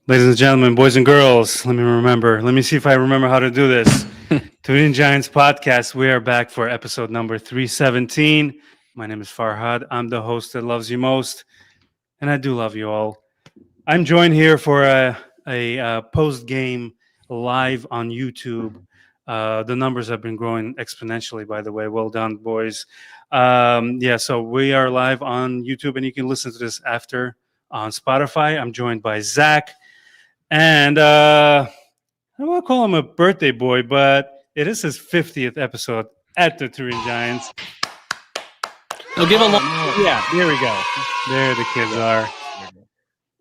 Ladies and gentlemen, boys and girls, let me see if I remember how to do this. Turin Giants podcast. We are back for episode number 317. My name is Farhad. I'm the host that loves you most, and I do love you all. I'm joined here for a post-game live on YouTube. The numbers have been growing exponentially, by the way. Well done, boys. So we are live on YouTube, and you can listen to this after on Spotify. I'm joined by Zach. And I don't want to call him a birthday boy, but it is his 50th episode at the Turin Giants. We'll give a long. Yeah, there we go. There the kids are.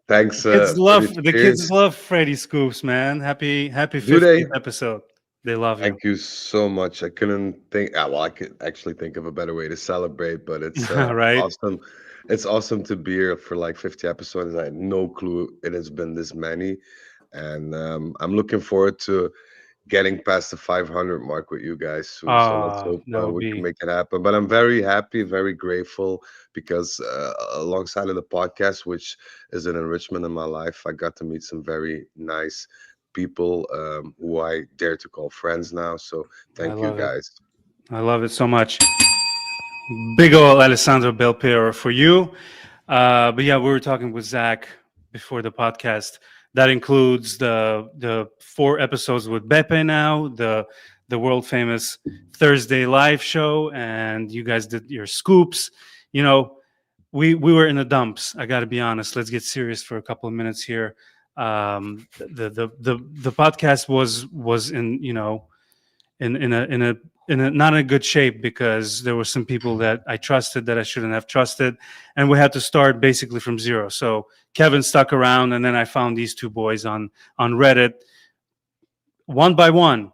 Thanks. The kids love Freddy Scoops, man. Happy 50th episode. They love you. Thank you so much. I couldn't think. Well, I could actually think of a better way to celebrate, but it's right? awesome. It's awesome to be here for like 50 episodes. I had no clue it has been this many. And I'm looking forward to getting past the 500 mark with you guys soon. So let's hope we can make it happen. But I'm very happy, very grateful because alongside of the podcast, which is an enrichment in my life, I got to meet some very nice people who I dare to call friends now. So thank you guys. I love it so much. Big ol' Alessandro Belpiero for you. But yeah, we were talking with Zach before the podcast. That includes the 4 episodes with Beppe now, the world famous Thursday live show, and you guys did your scoops. You know, we were in the dumps. I got to be honest. Let's get serious for a couple of minutes here. The podcast was in not in a good shape because there were some people that I trusted that I shouldn't have trusted, and we had to start basically from zero. So Kevin stuck around, and then I found these 2 boys on Reddit, one by one,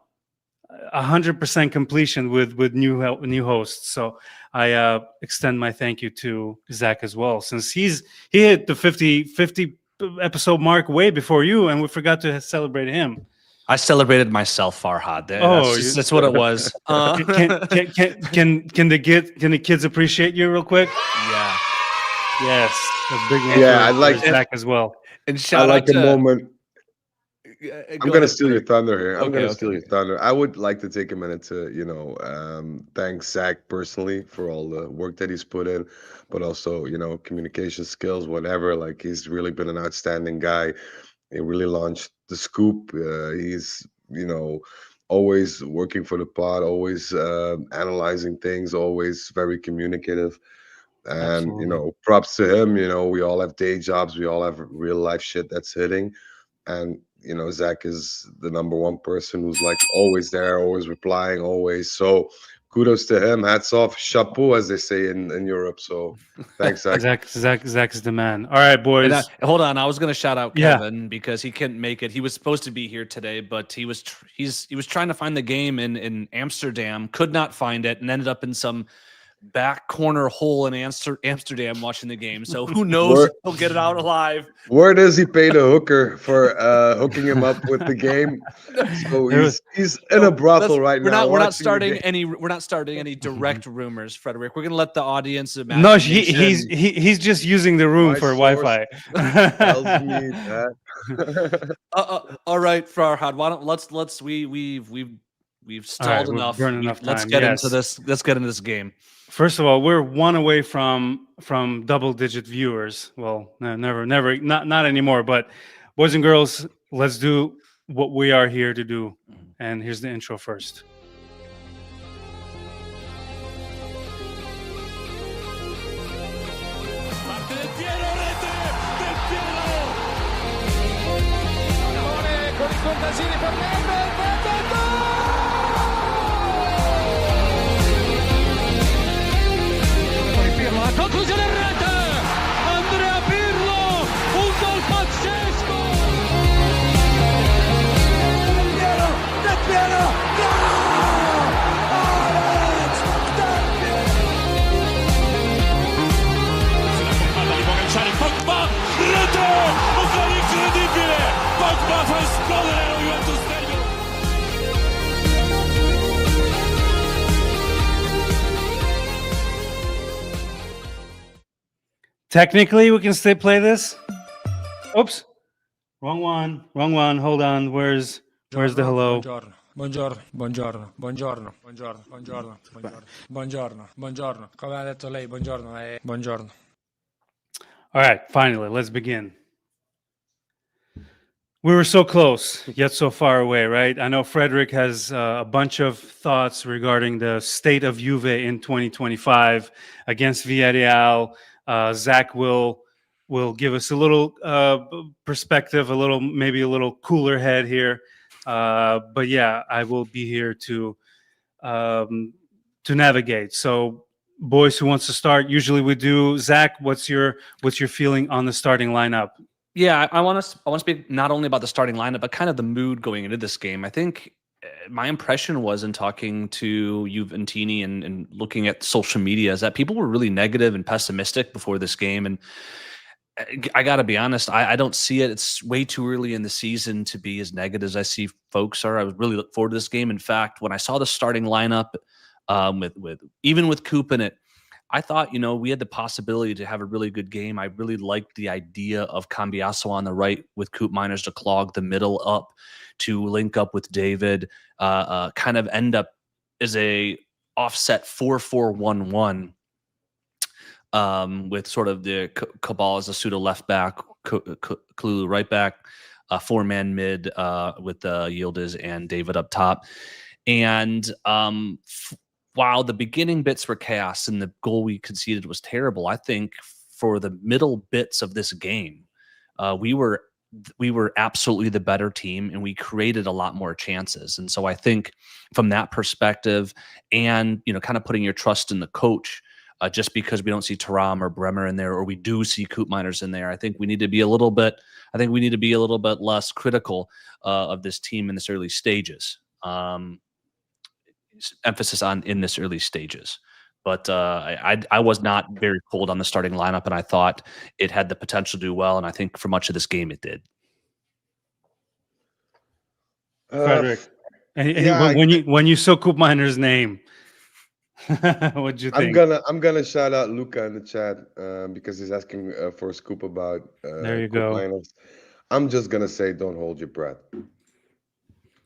100% completion with new hosts. So I extend my thank you to Zach as well, since he hit the 50 episode mark way before you, and we forgot to celebrate him. I celebrated myself, Farhad. That's what it was. Can the kids appreciate you real quick? Yeah. Yes. A big one. Yeah, I'd like Zach as well. And shout out to moment. I'm going to steal your thunder here. I'm going to steal okay. your thunder. I would like to take a minute to, thank Zach personally for all the work that he's put in, but also, communication skills, whatever. Like, he's really been an outstanding guy. He really launched the scoop. He's, always working for the pod, always analyzing things, always very communicative. And, Absolutely. Props to him. We all have day jobs. We all have real life shit that's hitting. And, Zach is the number one person who's like always there, always replying, always. So kudos to him. Hats off. Chapeau, as they say in Europe. So thanks, Zach. Zach is the man. All right, boys. Hold on. I was going to shout out Kevin because he couldn't make it. He was supposed to be here today, but he was trying to find the game in Amsterdam, could not find it, and ended up in some back corner hole in Amsterdam watching the game. So who knows if he'll get it out alive. Where does he pay the hooker for hooking him up with the game? So he's in a brothel right now. We're not starting any direct rumors, Frederick. We're gonna let the audience imagine. No, he's just using the room for Wi-Fi. Tells me that. All right, Farhad. Why don't we've stalled enough. Let's get into this. Let's get into this game. First of all, we're 1 away from double-digit viewers. Well, never, not anymore. But boys and girls, let's do what we are here to do. And here's the intro first. Technically, we can still play this. Oops, wrong one. Hold on. Where's the hello? Buongiorno. Come ha detto lei, buongiorno. Buongiorno. All right, finally, let's begin. We were so close, yet so far away, right? I know Frederick has a bunch of thoughts regarding the state of Juve in 2025 against Villarreal. Zach will give us a little perspective, maybe a little cooler head here. But yeah, I will be here to navigate. So, boys, who wants to start? Usually we do. Zach, what's your feeling on the starting lineup? Yeah, I want to speak not only about the starting lineup, but kind of the mood going into this game. I think my impression was in talking to Juventini and looking at social media is that people were really negative and pessimistic before this game. And I got to be honest, I don't see it. It's way too early in the season to be as negative as I see folks are. I would really look forward to this game. In fact, when I saw the starting lineup with Coop in it, I thought, we had the possibility to have a really good game. I really liked the idea of Cambiaso on the right with Coop Miners to clog the middle up, to link up with David, kind of end up as a offset 4-4-1-1 with sort of the Cabal as a pseudo left back, Kalulu right back, four-man mid with Yildiz and David up top. And while the beginning bits were chaos and the goal we conceded was terrible, I think for the middle bits of this game, we were absolutely the better team and we created a lot more chances. And so I think from that perspective and, kind of putting your trust in the coach, just because we don't see Thuram or Bremer in there, or we do see Coop Miners in there, I think we need to be a little bit less critical of this team in this early stages. Emphasis on in this early stages. But I was not very cold on the starting lineup, and I thought it had the potential to do well, and I think for much of this game it did. Frederick, when you saw Coop Miner's name, what'd you think? I'm gonna shout out Luca in the chat because he's asking for a scoop about there you Coop go. Miners. I'm just gonna say, don't hold your breath.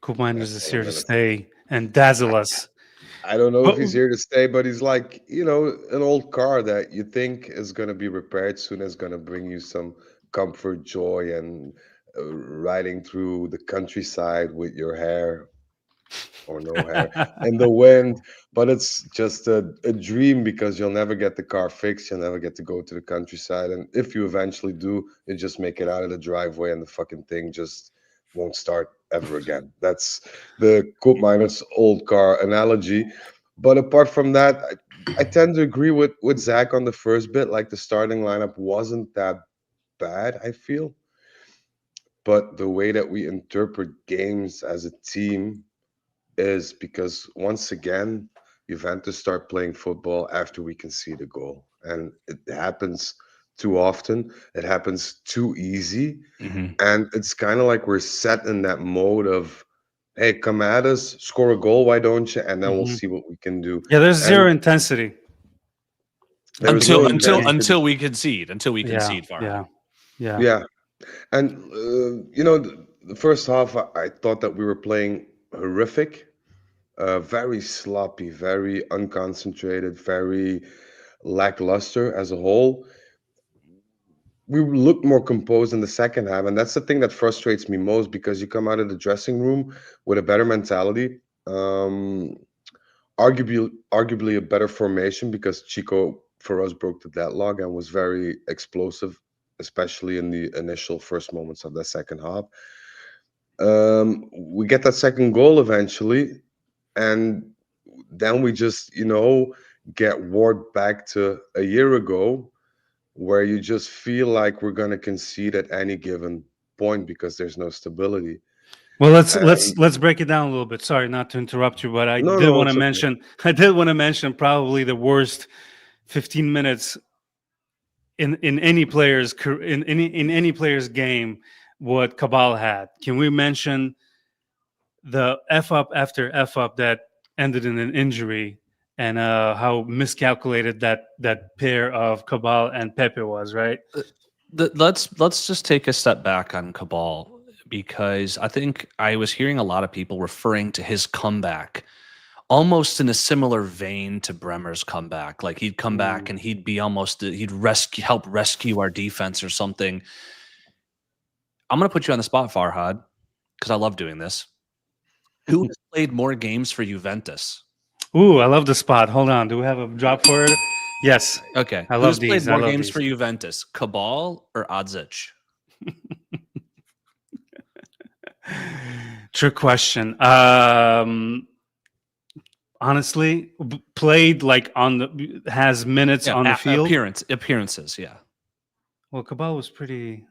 Coop Miners is here to stay and dazzle us. I don't know if he's here to stay, but he's like, an old car that you think is going to be repaired soon, is going to bring you some comfort, joy, and riding through the countryside with your hair or no hair in the wind. But it's just a dream because you'll never get the car fixed. You'll never get to go to the countryside. And if you eventually do, you just make it out of the driveway and the fucking thing just won't start ever again. That's the Coop Miners old car analogy. But apart from that, I tend to agree with Zach on the first bit. Like the starting lineup wasn't that bad, I feel. But the way that we interpret games as a team is because once again, Juventus start playing football after we concede a goal. And it happens too often. It happens too easy. Mm-hmm. And it's kind of like we're set in that mode of, hey, come at us, score a goal, why don't you? And then we'll see what we can do. Yeah, there's zero intensity. Until we concede. Far. Yeah. And, the first half, I thought that we were playing horrific, very sloppy, very unconcentrated, very lackluster as a whole. We look more composed in the second half, and that's the thing that frustrates me most because you come out of the dressing room with a better mentality, arguably a better formation because Chico for us broke the deadlock and was very explosive, especially in the initial first moments of the second half. We get that second goal eventually, and then we just get warped back to a year ago, where you just feel like we're going to concede at any given point because there's no stability. Well, let's break it down a little bit. Sorry, not to interrupt you, but I did want to mention probably the worst 15 minutes in any player's in any player's game what Cabal had. Can we mention the F up after F up that ended in an injury and how miscalculated that pair of Cabal and Pepe was, right? Let's just take a step back on Cabal, because I think I was hearing a lot of people referring to his comeback almost in a similar vein to Bremer's comeback. Like he'd come back and he'd be almost he'd help rescue our defense or something. I'm gonna put you on the spot, Farhad, because I love doing this. Who has played more games for Juventus? Ooh, I love the spot. Hold on. Do we have a drop for it? Yes. Okay. I love Who's played these. I more love games these. for Juventus, Cabal or Odzic? Trick question. Honestly, played like has minutes on the field. Appearances, yeah. Well, Cabal was pretty.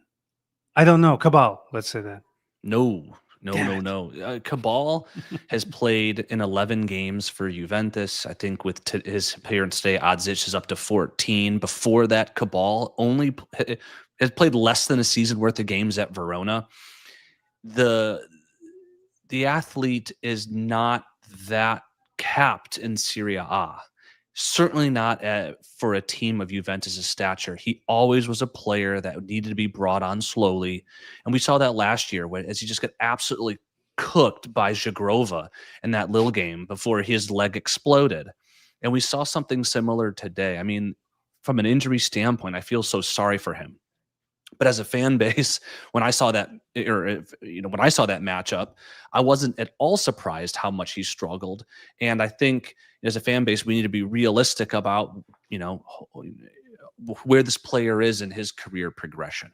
I don't know. Cabal. Let's say that. No. Damn Cabal has played in 11 games for Juventus. I think with his appearance today, Odzic is up to 14. Before that, Cabal has played less than a season worth of games at Verona. The athlete is not that capped in Serie A. Certainly not for a team of Juventus' stature. He always was a player that needed to be brought on slowly. And we saw that last year as he just got absolutely cooked by Zagrova in that little game before his leg exploded. And we saw something similar today. I mean, from an injury standpoint, I feel so sorry for him. But as a fan base, when I saw that, when I saw that matchup, I wasn't at all surprised how much he struggled. And I think as a fan base, we need to be realistic about, where this player is in his career progression.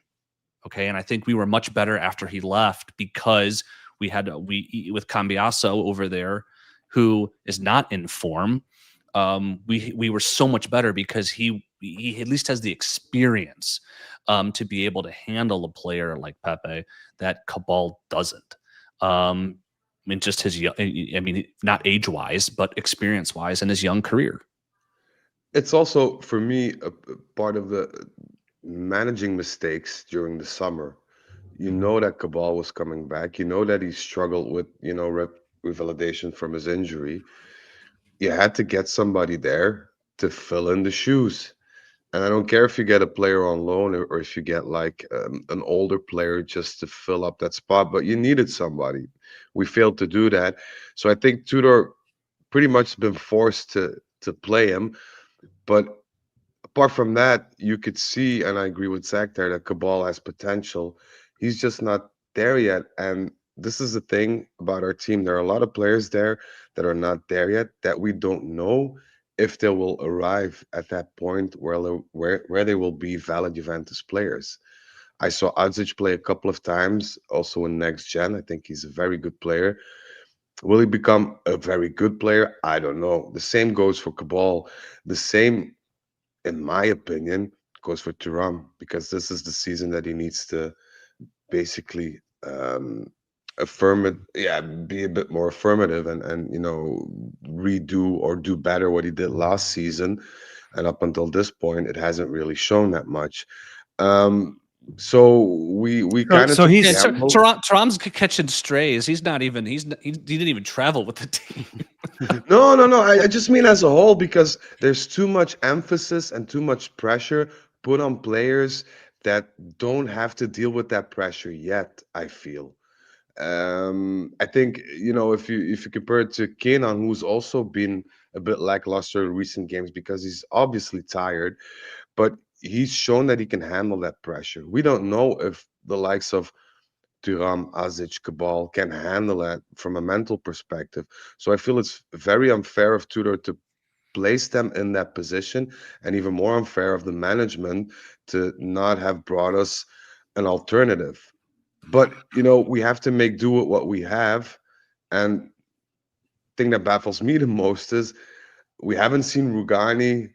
Okay, and I think we were much better after he left because we with Cambiaso over there, who is not in form. We were so much better because he at least has the experience to be able to handle a player like Pepe that Cabal doesn't. I mean, just not age-wise, but experience-wise in his young career. It's also, for me, a part of the managing mistakes during the summer. You know that Cabal was coming back. You know that he struggled with, revalidation from his injury. You had to get somebody there to fill in the shoes. And I don't care if you get a player on loan or if you get like an older player just to fill up that spot, but you needed somebody. We failed to do that. So I think Tudor pretty much been forced to play him. But apart from that, you could see, and I agree with Zach there, that Cabal has potential. He's just not there yet. And this is the thing about our team. There are a lot of players there that are not there yet that we don't know if they will arrive at that point where they will be valid Juventus players. I saw Odzic play a couple of times, also in next gen. I think he's a very good player. Will he become a very good player? I don't know. The same goes for Cabal. The same, in my opinion, goes for Turin, because this is the season that he needs to basically affirm it, be a bit more affirmative and redo or do better what he did last season. And up until this point, it hasn't really shown that much. So we kind of so took a he's gamble. Turam's catching strays. He didn't even travel with the team. No. I just mean as a whole, because there's too much emphasis and too much pressure put on players that don't have to deal with that pressure yet, I feel. I think, if you compare it to Kenan, who's also been a bit lackluster in recent games because he's obviously tired, but he's shown that he can handle that pressure. We don't know if the likes of Thuram, Azic, Cabal can handle that from a mental perspective. So I feel it's very unfair of Tudor to place them in that position, and even more unfair of the management to not have brought us an alternative. But we have to make do with what we have. And thing that baffles me the most is we haven't seen Rugani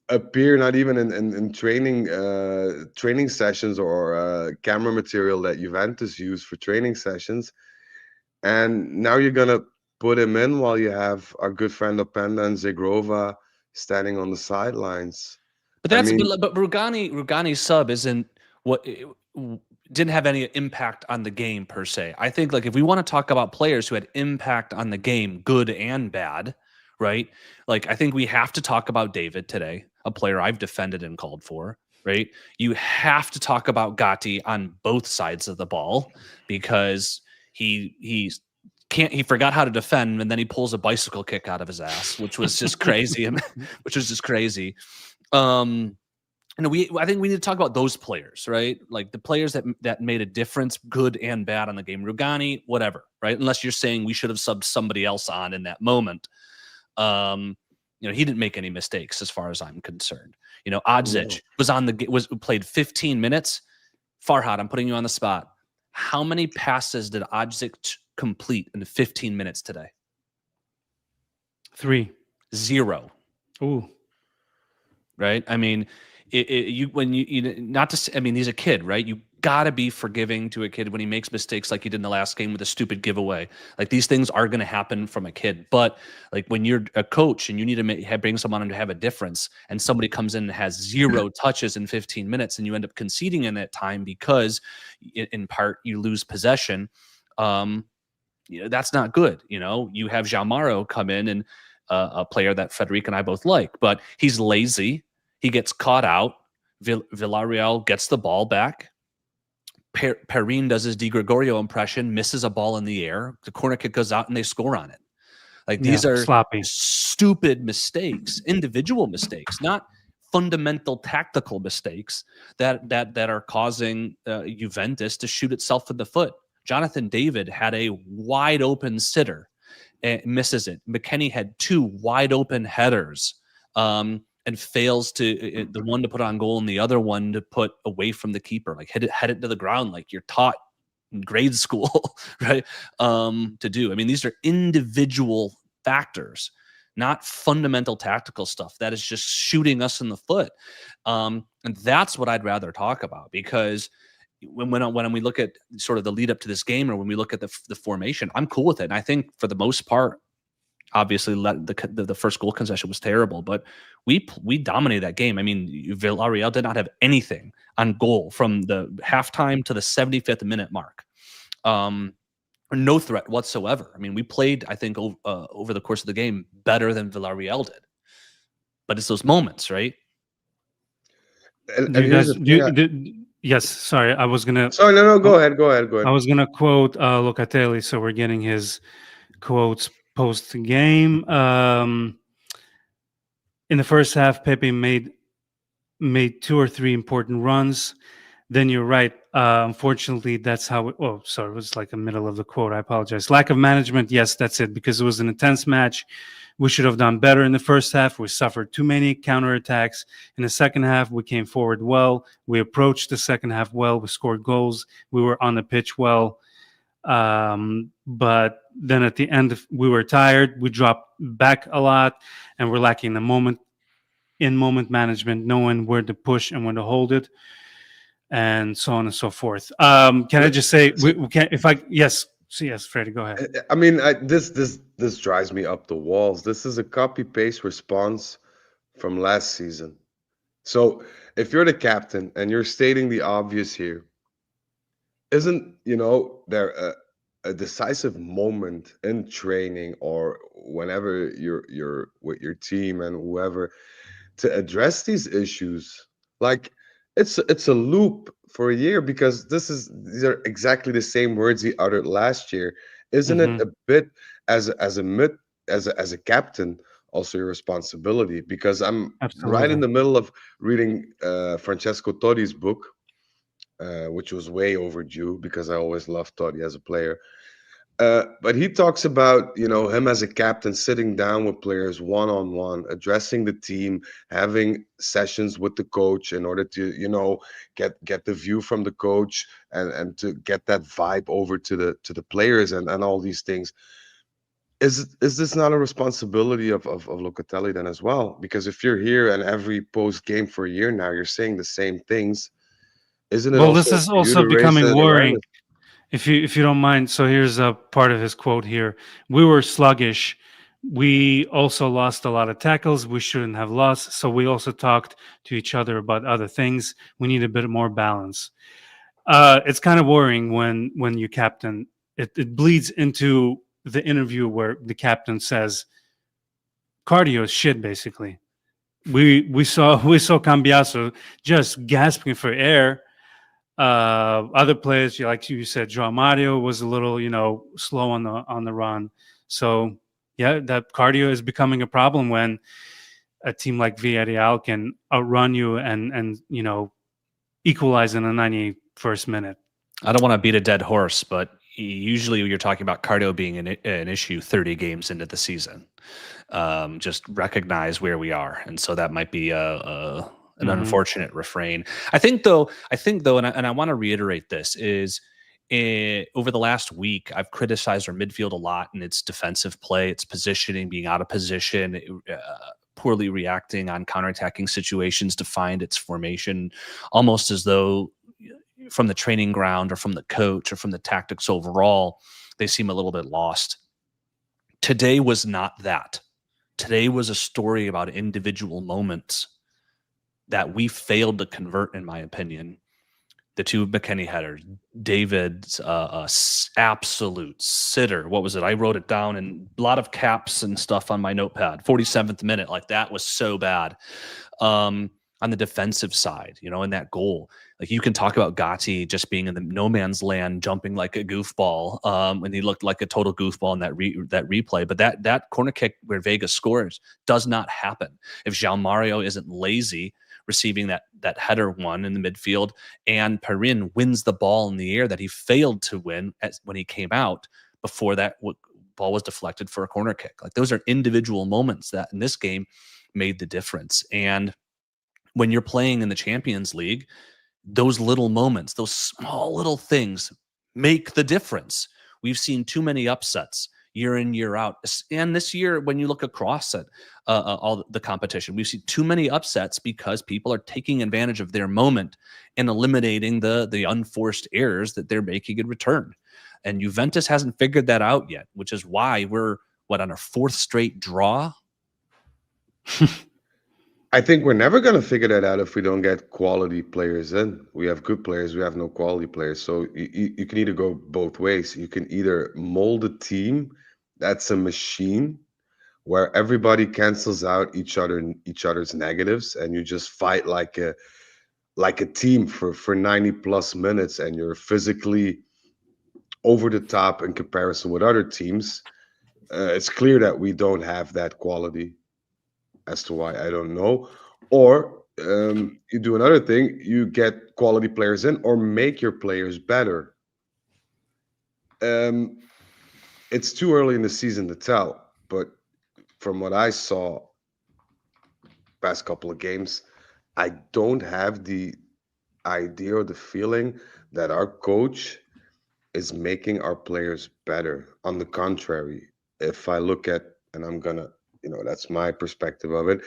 appear, not even in training sessions or camera material that Juventus use for training sessions. And now you're gonna put him in while you have our good friend Openda and Zagrova standing on the sidelines. But I mean, but Rugani's sub isn't what didn't have any impact on the game per se. I think like if we want to talk about players who had impact on the game, good and bad, right? Like, I think we have to talk about David today, a player I've defended and called for, right? You have to talk about Gatti on both sides of the ball because he forgot how to defend, and then he pulls a bicycle kick out of his ass, which was just crazy. Which was just crazy. I think we need to talk about those players, right? Like the players that made a difference, good and bad, on the game. Rugani, whatever, right? Unless you're saying we should have subbed somebody else on in that moment. He didn't make any mistakes as far as I'm concerned. Odzic was played 15 minutes. Farhad, I'm putting you on the spot. How many passes did Odzic complete in 15 minutes today? 3. 0. Ooh. Right? I mean, he's a kid, right? You got to be forgiving to a kid when he makes mistakes like he did in the last game with a stupid giveaway. Like, these things are going to happen from a kid. But like when you're a coach and you need to bring someone in to have a difference, and somebody comes in and has 0 touches in 15 minutes, and you end up conceding in that time because in part you lose possession, that's not good. You have Jamaro come in, and a player that Frederic and I both like, but he's lazy. He gets caught out. Villareal gets the ball back. Perrin does his Di Gregorio impression, misses a ball in the air. The corner kick goes out and they score on it. Like, these are sloppy, stupid mistakes, individual mistakes, not fundamental tactical mistakes that are causing Juventus to shoot itself in the foot. Jonathan David had a wide open sitter and misses it. McKennie had 2 wide open headers and fails to the one to put on goal and the other one to put away from the keeper, like head it to the ground, like you're taught in grade school, right? To do. I mean, these are individual factors, not fundamental tactical stuff that is just shooting us in the foot. And that's what I'd rather talk about, because when we look at sort of the lead up to this game, or when we look at the formation, I'm cool with it. And I think for the most part, obviously the first goal concession was terrible, but we dominated that game. I mean, Villareal did not have anything on goal from the halftime to the 75th minute mark. No threat whatsoever. I mean, we played, I think, over the course of the game better than Villareal did. But it's those moments, right? Yes, sorry, I was gonna. Sorry, no, go ahead. I was gonna quote Locatelli, so we're getting his quotes post game. In the first half, Pepe made 2 or 3 important runs. Then you're right. Unfortunately, that's how. It was like the middle of the quote. I apologize. Lack of management. Yes, that's it. Because it was an intense match. We should have done better in the first half. We suffered too many counterattacks. In the second half, we came forward well. We approached the second half well. We scored goals. We were on the pitch well. But then at the end, we were tired. We dropped back a lot, and we're lacking the moment management, knowing where to push and when to hold it, and so on and so forth. Can I just say, we can, if I yes, Freddie, go ahead. I mean, this drives me up the walls. This is a copy paste response from last season. So if you're the captain and you're stating the obvious here, isn't there a decisive moment in training or whenever you're with your team and whoever to address these issues? Like, it's a loop for a year, because these are exactly the same words he uttered last year. Isn't it a bit as a captain also your responsibility? Because I'm right in the middle of reading Francesco Totti's book, which was way overdue because I always loved Totti as a player. But he talks about, him as a captain sitting down with players one-on-one, addressing the team, having sessions with the coach in order to, get the view from the coach and to get that vibe over to the players and all these things. Is this not a responsibility of Locatelli then as well? Because if you're here and every post game for a year now, you're saying the same things, isn't it? Well, this is also becoming worrying. If you don't mind, so here's a part of his quote here. We were sluggish. We also lost a lot of tackles we shouldn't have lost. So we also talked to each other about other things. We need a bit more balance. It's kind of worrying when you captain. It bleeds into the interview where the captain says, cardio is shit, basically. We saw Cambiaso just gasping for air. Other players, like you said, João Mario was a little, slow on the run. So yeah, that cardio is becoming a problem when a team like Villarreal can outrun you and equalize in the 91st minute. I don't want to beat a dead horse, but usually you're talking about cardio being an issue 30 games into the season. Just recognize where we are, and so that might be an unfortunate refrain. I think though, and I want to reiterate this is. Over the last week, I've criticized our midfield a lot and its defensive play, its positioning, being out of position, poorly reacting on counterattacking situations to find its formation, almost as though from the training ground or from the coach or from the tactics overall, they seem a little bit lost. Today was not that. Today was a story about individual moments that we failed to convert, in my opinion. The two McKennie headers, David's absolute sitter. What was it? I wrote it down in a lot of caps and stuff on my notepad. 47th minute, like that was so bad. On the defensive side, in that goal, like you can talk about Gatti just being in the no man's land, jumping like a goofball, and he looked like a total goofball in that replay. But that corner kick where Vega scores does not happen if João Mario isn't lazy receiving that header one in the midfield, and Perin wins the ball in the air that he failed to win when he came out before that ball was deflected for a corner kick. Like those are individual moments that in this game made the difference. And when you're playing in the Champions League, those little moments, those small little things make the difference. We've seen too many upsets year in, year out. And this year, when you look across at all the competition, we've seen too many upsets because people are taking advantage of their moment and eliminating the unforced errors that they're making in return. And Juventus hasn't figured that out yet, which is why we're, on our fourth straight draw? I think we're never going to figure that out if we don't get quality players in. We have good players, we have no quality players. So you can either go both ways. You can either mold a team that's a machine where everybody cancels out each other's negatives, and you just fight like a team for 90 plus minutes, and you're physically over the top in comparison with other teams. It's clear that we don't have that quality. As to why, I don't know. Or you do another thing, you get quality players in or make your players better. It's too early in the season to tell, but from what I saw past couple of games, I don't have the idea or the feeling that our coach is making our players better. On the contrary, if I look at, and I'm gonna, that's my perspective of it.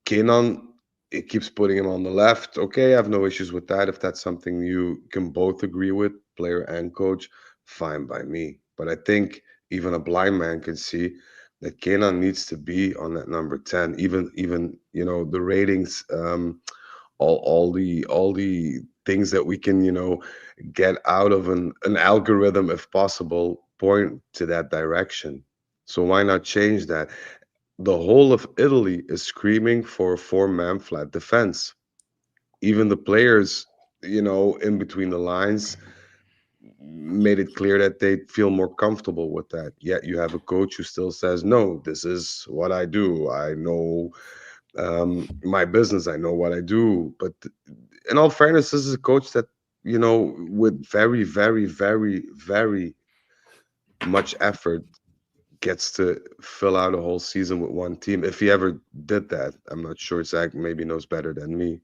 Kenan, it keeps putting him on the left. Okay, I have no issues with that. If that's something you can both agree with, player and coach, fine by me. But I think even a blind man can see that Kenan needs to be on that number 10. Even the ratings, all the things that we can get out of an algorithm, if possible, point to that direction. So why not change that? The whole of Italy is screaming for a four-man flat defense. Even the players, in between the lines, made it clear that they feel more comfortable with that. Yet you have a coach who still says, no, this is what I do. I know my business. I know what I do. But in all fairness, this is a coach that, with very, very, very, very much effort, gets to fill out a whole season with one team. If he ever did that, I'm not sure. Zach maybe knows better than me.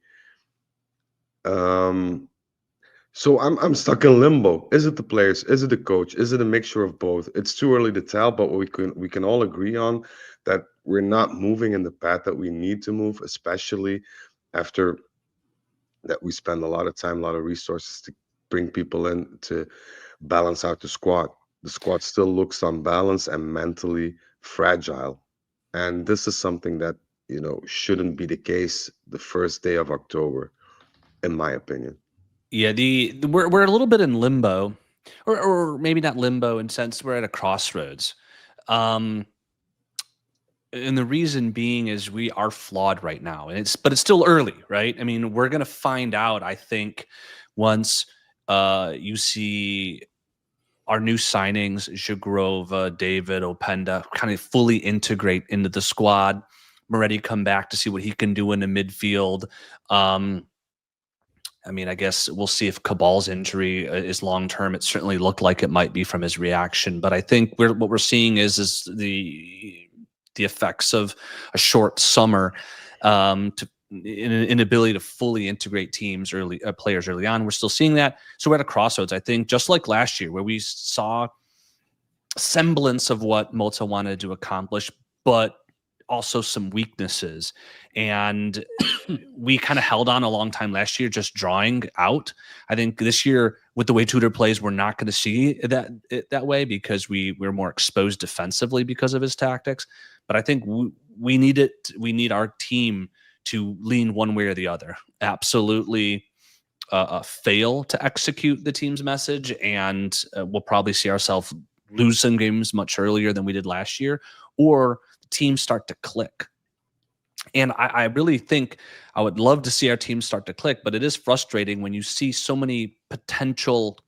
So I'm stuck in limbo. Is it the players? Is it the coach? Is it a mixture of both? It's too early to tell, but we can all agree on that we're not moving in the path that we need to move, especially after that we spend a lot of time, a lot of resources to bring people in to balance out the squad. The squad still looks unbalanced and mentally fragile. And this is something that, shouldn't be the case the first day of October, in my opinion. Yeah, we're a little bit in limbo, or maybe not limbo in sense we're at a crossroads. And the reason being is we are flawed right now, and it's still early, right? I mean, we're gonna find out, I think, once you see our new signings, Jagrova, David, Openda, kind of fully integrate into the squad. Moretti come back to see what he can do in the midfield. I mean, I guess we'll see if Cabal's injury is long term. It certainly looked like it might be from his reaction, but I think what we're seeing is the effects of a short summer, to inability to fully integrate teams early, players early on. We're still seeing that, so we're at a crossroads. I think just like last year, where we saw semblance of what Mota wanted to accomplish, but also some weaknesses. And we kind of held on a long time last year, just drawing out. I think this year, with the way Tudor plays, we're not going to see it that way, because we're more exposed defensively because of his tactics. But I think we need it. We need our team to lean one way or the other. Absolutely. Fail to execute the team's message, and we'll probably see ourselves lose some games much earlier than we did last year, or teams start to click. And I really think I would love to see our team start to click, but it is frustrating when you see so many potential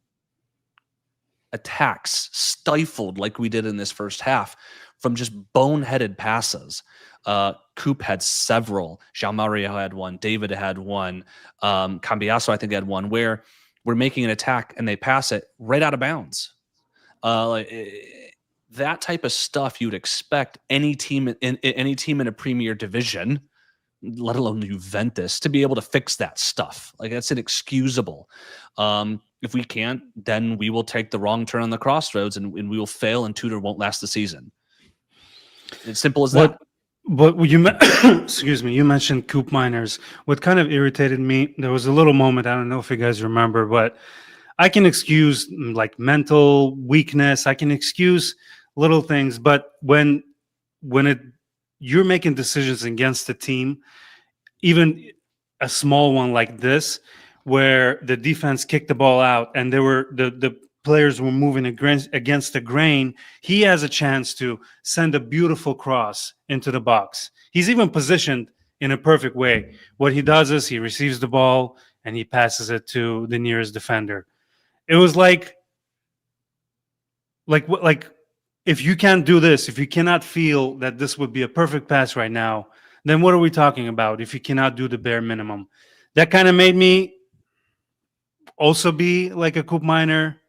attacks stifled like we did in this first half from just boneheaded passes. Coop had several. Jean Mario had one. David had one. Cambiaso, I think, had one, where we're making an attack and they pass it right out of bounds. That type of stuff you'd expect any team in a Premier Division, let alone Juventus, to be able to fix that stuff. Like, that's inexcusable. If we can't, then we will take the wrong turn on the crossroads, and we will fail, and Tudor won't last the season. It's simple as that. But you excuse me, you mentioned Coop Miners. What kind of irritated me, there was a little moment, I don't know if you guys remember, but I can excuse like mental weakness, I can excuse little things, but when you're making decisions against the team, even a small one like this, where the defense kicked the ball out and there were the players were moving against the grain, he has a chance to send a beautiful cross into the box. He's even positioned in a perfect way. What he does is he receives the ball and he passes it to the nearest defender. It was like if you can't do this, if you cannot feel that this would be a perfect pass right now, then what are we talking about if you cannot do the bare minimum? That kind of made me also be like a Coop Miner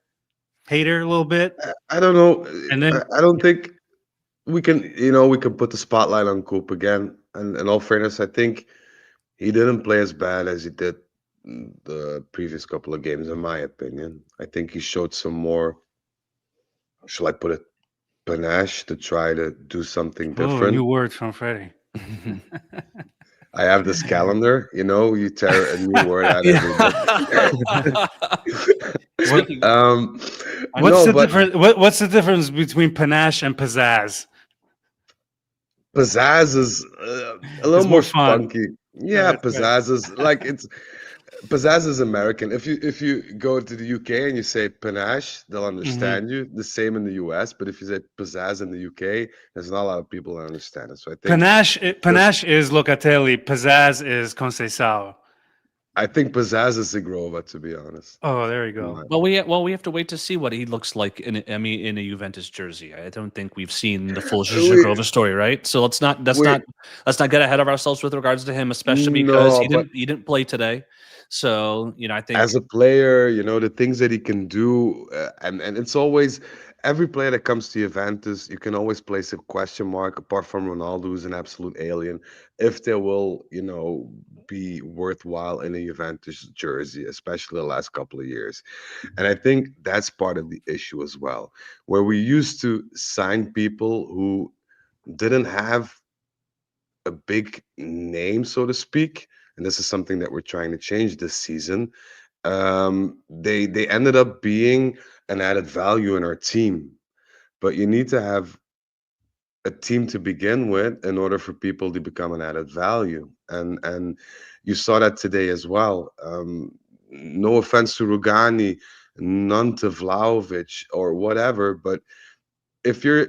hater a little bit. I don't know. And then I don't think we can, we can put the spotlight on Coop again. And in all fairness, I think he didn't play as bad as he did the previous couple of games, in my opinion. I think he showed some more, shall I put it, panache to try to do something different. new word from Freddie. I have this calendar, you tear a new word out every day. What's the difference between panache and pizzazz? Pizzazz is a little more spunky. Yeah, Right. pizzazz is like pizzazz is American. If you go to the UK and you say panache, they'll understand you. The same in the US, but if you say pizzazz in the UK, there's not a lot of people that understand it. So I think panache is Locatelli, pizzazz is Conceição. I think pizzazz is Zagrova, to be honest. Oh, there you go. Well, we have to wait to see what he looks like in a Juventus jersey. I don't think we've seen the full Zagrova story, right? So let's not get ahead of ourselves with regards to him, especially because he didn't play today. So I think as a player, the things that he can do, and it's always every player that comes to Juventus, you can always place a question mark. Apart from Ronaldo, who's an absolute alien, if they will, be worthwhile in a Juventus jersey, especially the last couple of years. And I think that's part of the issue as well, where we used to sign people who didn't have a big name, so to speak. And this is something that we're trying to change this season. They ended up being an added value in our team, but you need to have a team to begin with in order for people to become an added value. And you saw that today as well. No offense to Rugani, none to Vlahovic or whatever, but if you're,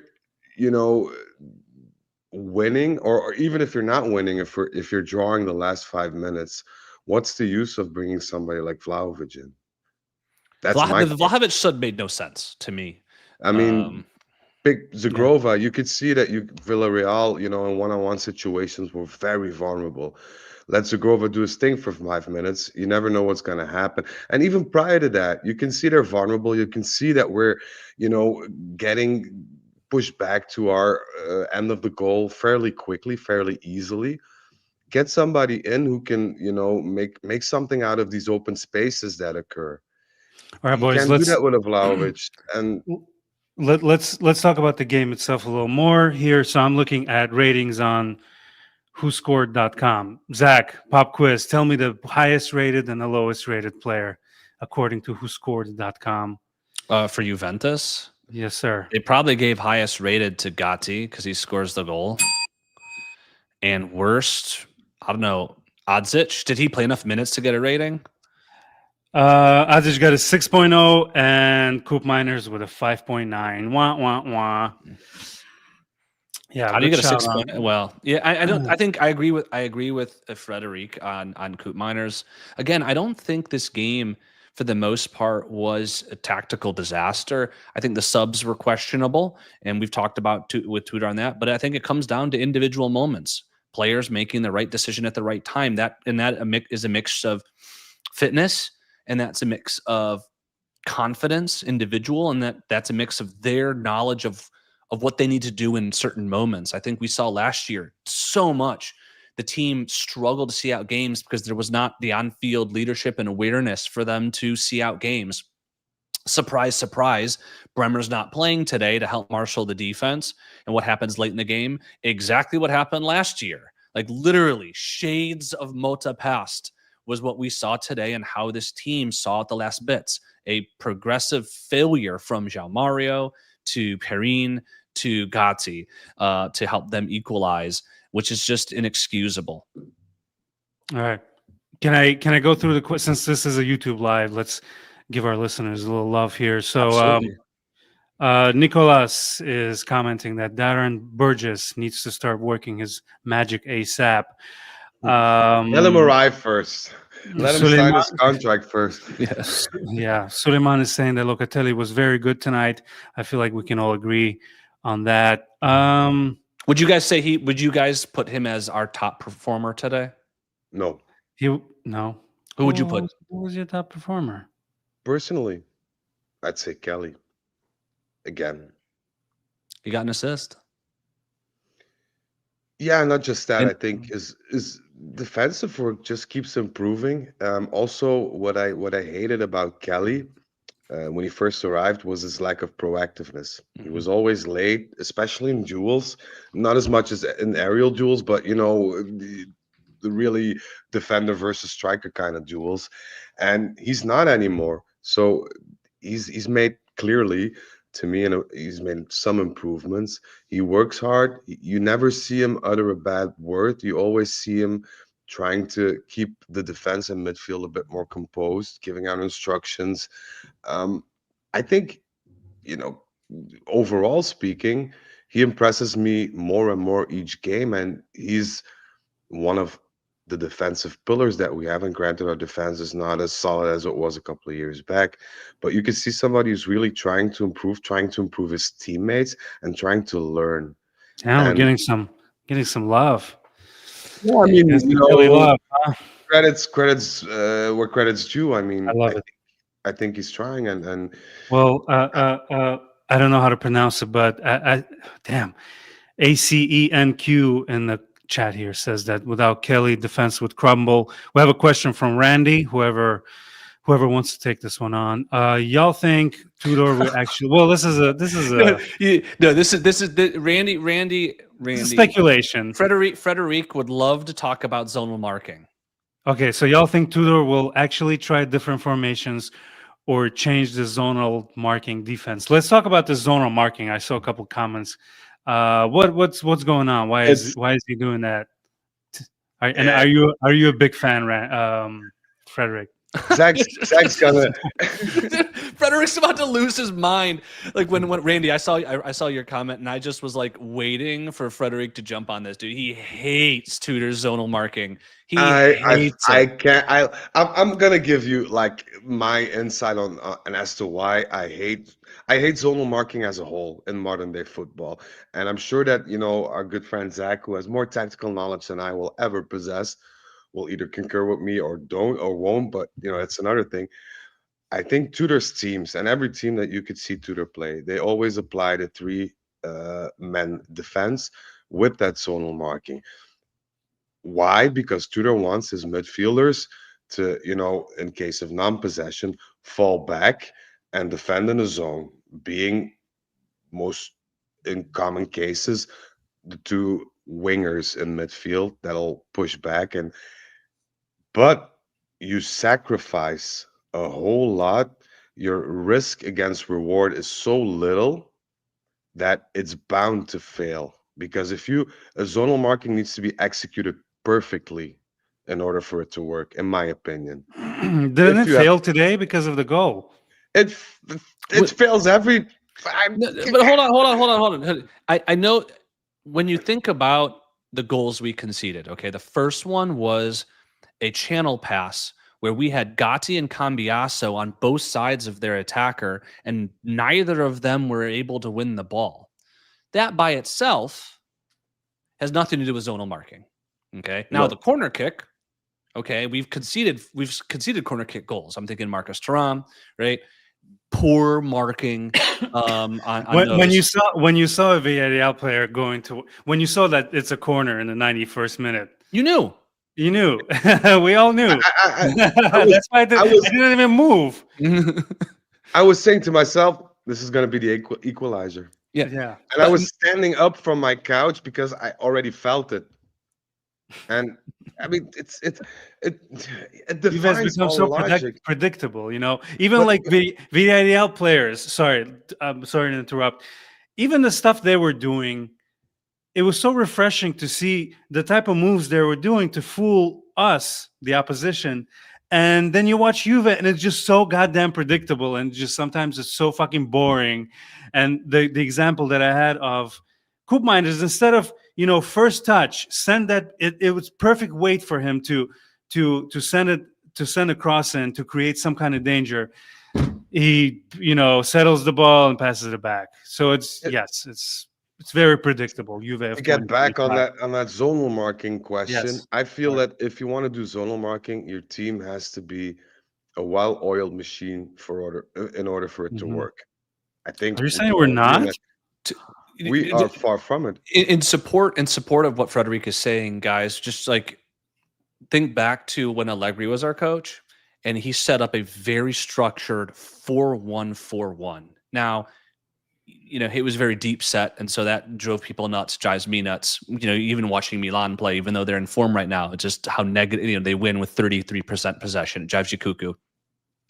winning, or even if you're not winning, if you're drawing the last 5 minutes, what's the use of bringing somebody like Vlahovic in? That's my The question. Vlahovic sub made no sense to me. I mean, Um, big Yeah. Zagrova, you could see that Villarreal, in one-on-one situations were very vulnerable. Let Zagrova do his thing for 5 minutes. You never know what's going to happen. And even prior to that, you can see they're vulnerable. You can see that we're, you know, getting pushed back to our end of the goal fairly quickly, fairly easily. Get somebody in who can, make something out of these open spaces that occur. All right, You boys. can't do that with a Vlahovic. And Let's talk about the game itself a little more here. So I'm looking at ratings on whoscored.com. Zach, pop quiz. Tell me the highest rated and the lowest rated player according to whoscored.com. for Juventus, Yes, sir. they probably gave highest rated to Gatti because he scores the goal. And worst, I don't know, Odzic. Did he play enough minutes to get a rating? I just got a 6.0 and Coop Miners with a 5.9. Wah, wah, wah. Yeah, How do you good get a shout 6 on. point? Well, yeah, I don't. I think I agree with Frederic on Coop Miners. Again, I don't think this game for the most part was a tactical disaster. I think the subs were questionable, and we've talked about with Tudor on that. But I think it comes down to individual moments, players making the right decision at the right time. That is a mix of fitness, and that's a mix of confidence, individual, and that's a mix of their knowledge of what they need to do in certain moments. I think we saw last year so much the team struggled to see out games because there was not the on-field leadership and awareness for them to see out games. Surprise, surprise, Bremer's not playing today to help marshal the defense. And what happens late in the game? Exactly what happened last year. Like literally shades of Mota past was what we saw today and how this team saw at the last bits. A progressive failure from João Mario to Perrin to Gatti to help them equalize, which is just inexcusable. All right. Can I go through the since this is a YouTube live, let's give our listeners a little love here. So Nicolas is commenting that Darren Burgess needs to start working his magic ASAP. let him arrive first. Let him sign his contract first. Yes. Yeah, Suleiman is saying that Locatelli was very good tonight. I feel like we can all agree on that. Would you guys say would you guys put him as our top performer today? No. No. Who would you put? Who was your top performer? Personally, I'd say Kelly. Again. He got an assist. Yeah, not just that. And- I think is defensive work just keeps improving. Also, what I hated about Kelly when he first arrived was his lack of proactiveness. He was always late, especially in duels. Not as much as in aerial duels, but the really defender versus striker kind of duels, and he's not anymore. So he's made clearly to me, and he's made some improvements. He works hard. You never see him utter a bad word. You always see him trying to keep the defense and midfield a bit more composed, giving out instructions. I think, overall speaking, he impresses me more and more each game, and he's one of the defensive pillars that we have. And granted, our defense is not as solid as it was a couple of years back, but you can see somebody who's really trying to improve his teammates and trying to learn. Yeah, we're And getting some love. yeah, I mean, Really love. credits where credits due. I mean, I love it. I think he's trying, and Well, I don't know how to pronounce it, but damn, ACENQ in the chat here says that without Kelly, defense would crumble. We have a question from Randy. Whoever wants to take this one on. Y'all think Tudor would actually? Well, this is a this is Randy. this is speculation. Frederic would love to talk about zonal marking. Okay, so y'all think Tudor will actually try different formations or change the zonal marking defense? Let's talk about the zonal marking. I saw a couple comments. What's going on? Why is he doing that? Are you a big fan, Frederic? Zach's gonna. Frederic's about to lose his mind. Like when Randy, I saw your comment, and I just was like waiting for Frederic to jump on this, dude. He hates Tudor's zonal marking. He hates I it. can't. I'm gonna give you like my insight on and as to why I hate zonal marking as a whole in modern day football. And I'm sure that our good friend Zach, who has more tactical knowledge than I will ever possess, will either concur with me or don't or won't. But it's another thing. I think Tudor's teams and every team that you could see Tudor play, they always apply the three men defense with that zonal marking. Why? Because Tudor wants his midfielders to, in case of non-possession, fall back and defend in the zone, being most in common cases the two wingers in midfield that'll push back but you sacrifice a whole lot. Your risk against reward is so little that it's bound to fail. Because a zonal marking needs to be executed perfectly in order for it to work, in my opinion. Didn't it fail today because of the goal? It fails every time. But hold on. I know when you think about the goals we conceded, okay, the first one was a channel pass where we had Gatti and Cambiaso on both sides of their attacker, and neither of them were able to win the ball. That by itself has nothing to do with zonal marking. Okay. Now the corner kick, okay, we've conceded corner kick goals. I'm thinking Marcus Thuram, right? Poor marking on when you saw a Villarreal player when you saw that it's a corner in the 91st minute, you knew. You knew. We all knew. That's why I didn't even move. I was saying to myself, this is going to be the equalizer. Yeah. And I was standing up from my couch because I already felt it. And I mean, it defines all so logic. predictable, Even like Villarreal players. Sorry, I'm sorry to interrupt. Even the stuff they were doing, it was so refreshing to see the type of moves they were doing to fool us, the opposition. And then you watch Juve, and it's just so goddamn predictable, and just sometimes it's so fucking boring. And the example that I had of Koopmeiners is instead of first touch, send that it was perfect weight for him to send a cross in to create some kind of danger. He settles the ball and passes it back. So it's very predictable. To get back on that zonal marking question, I feel that if you want to do zonal marking, your team has to be a well-oiled machine in order for it to work. I think. Are you saying we're not? We are far from it. In support of what Frederic is saying, guys, just like think back to when Allegri was our coach, and he set up a very structured 4-1-4-1. Now, it was very deep set, and so that drove people nuts, drives me nuts. Even watching Milan play, even though they're in form right now, it's just how negative. They win with 33% possession. It drives you cuckoo.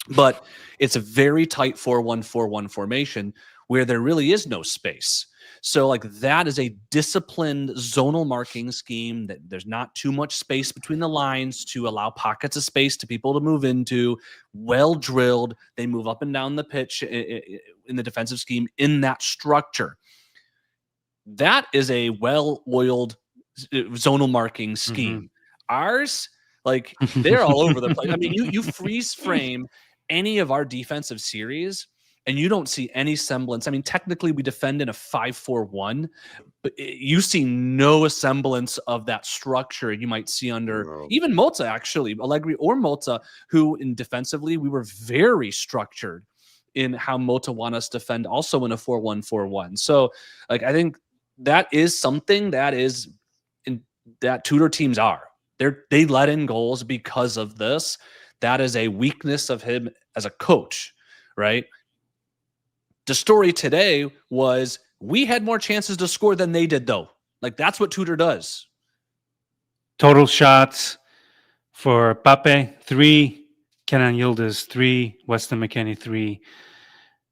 But it's a very tight 4-1-4-1 formation where there really is no space. So like that is a disciplined zonal marking scheme that there's not too much space between the lines to allow pockets of space to people to move into. Well drilled. They move up and down the pitch in the defensive scheme in that structure. That is a well-oiled zonal marking scheme. Mm-hmm. Ours, like they're all over the place. I mean, you freeze frame any of our defensive series and you don't see any semblance. I mean, technically we defend in a 5-4-1, but you see no semblance of that structure you might see under even Mota, actually, Allegri or Mota, who in defensively, we were very structured in how Mota want us to defend also in a 4-1-4-1. So like, I think that is something that is in that Tudor teams are. They let in goals because of this. That is a weakness of him as a coach, right? The story today was we had more chances to score than they did, though. Like, that's what Tudor does. Total shots for Pape, 3. Kenan Yildiz, 3. Weston McKennie, 3.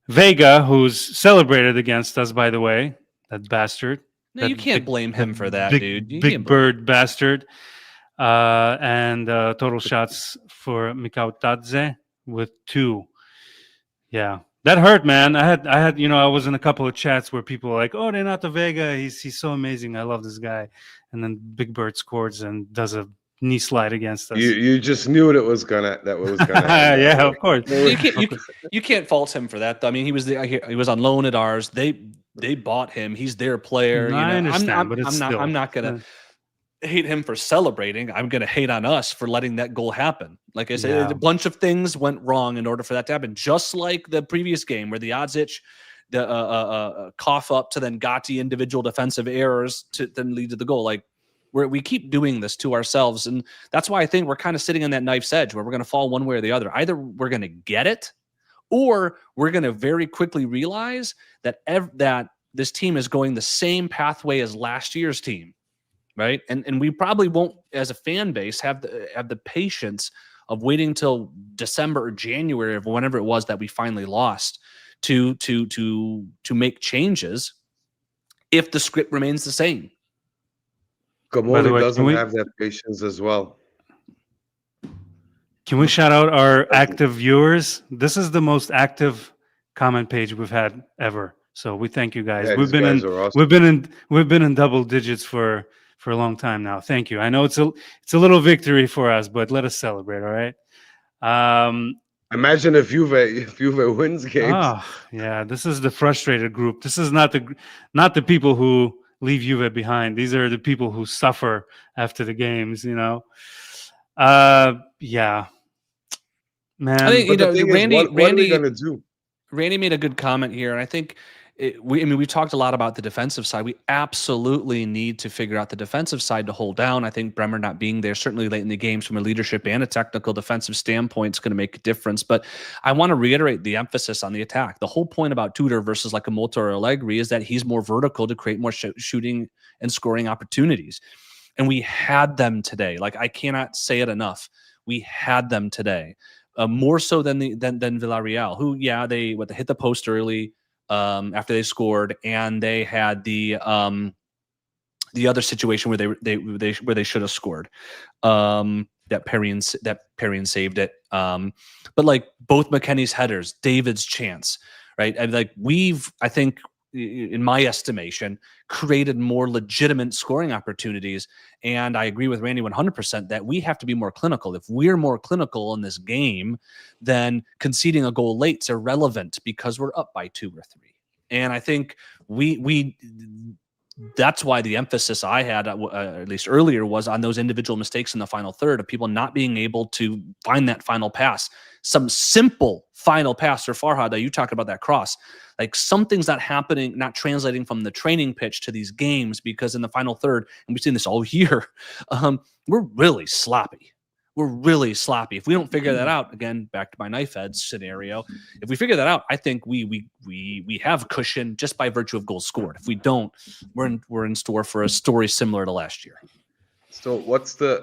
Vega, who's celebrated against us, by the way, that bastard. No, you can't blame him for that, dude. Big bird bastard. and total shots for Mikau Tadze with 2. Yeah, that hurt, man. I had, I was in a couple of chats where people were like, "Oh, Renato Vega, he's so amazing. I love this guy." And then Big Bird scores and does a knee slide against us. You just knew that was gonna end that Yeah, way. of course. You can't fault him for that. I mean, he was on loan at ours. They bought him. He's their player. No, I understand, but it's still. I'm not gonna hate him for celebrating. I'm gonna hate on us for letting that goal happen. Like I said, Yeah. a bunch of things went wrong in order for that to happen. Just like the previous game where the Odzic, the cough up to then Gatti individual defensive errors to then lead to the goal. Like we keep doing this to ourselves, and that's why I think we're kind of sitting on that knife's edge where we're going to fall one way or the other. Either we're going to get it, or we're going to very quickly realize that that this team is going the same pathway as last year's team, right? And we probably won't, as a fan base, have the patience of waiting till December or January of whenever it was that we finally lost to make changes if the script remains the same. Kamoli doesn't have that patience as well. Can we shout out our active viewers? This is the most active comment page we've had ever. So we thank you guys. Yeah, we've been in double digits for a long time now. Thank you. I know it's a little victory for us, but let us celebrate. All right. Imagine if Juve wins games. Oh, yeah. This is the frustrated group. This is not the people who leave Juve behind. These are the people who suffer after the games. Yeah, man. I think Randy, what are we gonna do? Randy made a good comment here, and I think we talked a lot about the defensive side. We absolutely need to figure out the defensive side to hold down. I think Bremer not being there, certainly late in the games from a leadership and a technical defensive standpoint, is going to make a difference. But I want to reiterate the emphasis on the attack. The whole point about Tudor versus like a Molto or Allegri is that he's more vertical to create more shooting and scoring opportunities. And we had them today. Like, I cannot say it enough. We had them today. More so than Villareal, who, yeah, they hit the post early after they scored, and they had the other situation where they should have scored. That Perrin saved it. But like both McKennie's headers, David's chance, right? And like I think, in my estimation, created more legitimate scoring opportunities. And I agree with Randy 100% that we have to be more clinical. If we're more clinical in this game, then conceding a goal late is irrelevant because we're up by 2 or 3. And I think that's why the emphasis I had, at least earlier, was on those individual mistakes in the final third of people not being able to find that final pass. Some simple final pass for Farhad that you talked about, that cross. Like, something's not happening, not translating from the training pitch to these games, because in the final third, and we've seen this all year, we're really sloppy. We're really sloppy. If we don't figure that out, again, back to my knife edge scenario, if we figure that out, I think we have cushion just by virtue of goals scored. If we don't, we're in store for a story similar to last year. So what's I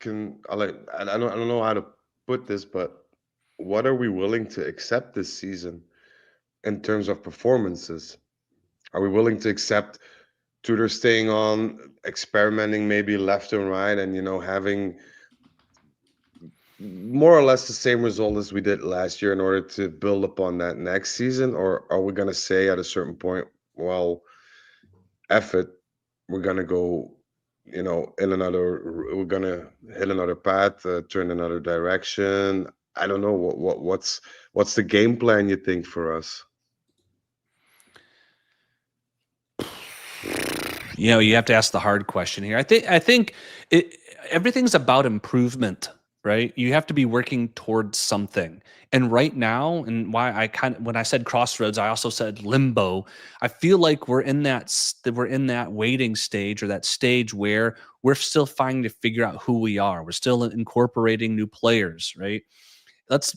don't know how to put this, but what are we willing to accept this season in terms of performances? Are we willing to accept Tudor staying on, experimenting maybe left and right, and having more or less the same result as we did last year in order to build upon that next season? Or are we going to say at a certain point, well, F it, we're going to go, we're going to hit another path, turn another direction? I don't know. What's the game plan, you think, for us? You have to ask the hard question here. I think everything's about improvement, right? You have to be working towards something. And right now, and why when I said crossroads, I also said limbo. I feel like we're in that waiting stage, or that stage where we're still trying to figure out who we are. We're still incorporating new players, right? Let's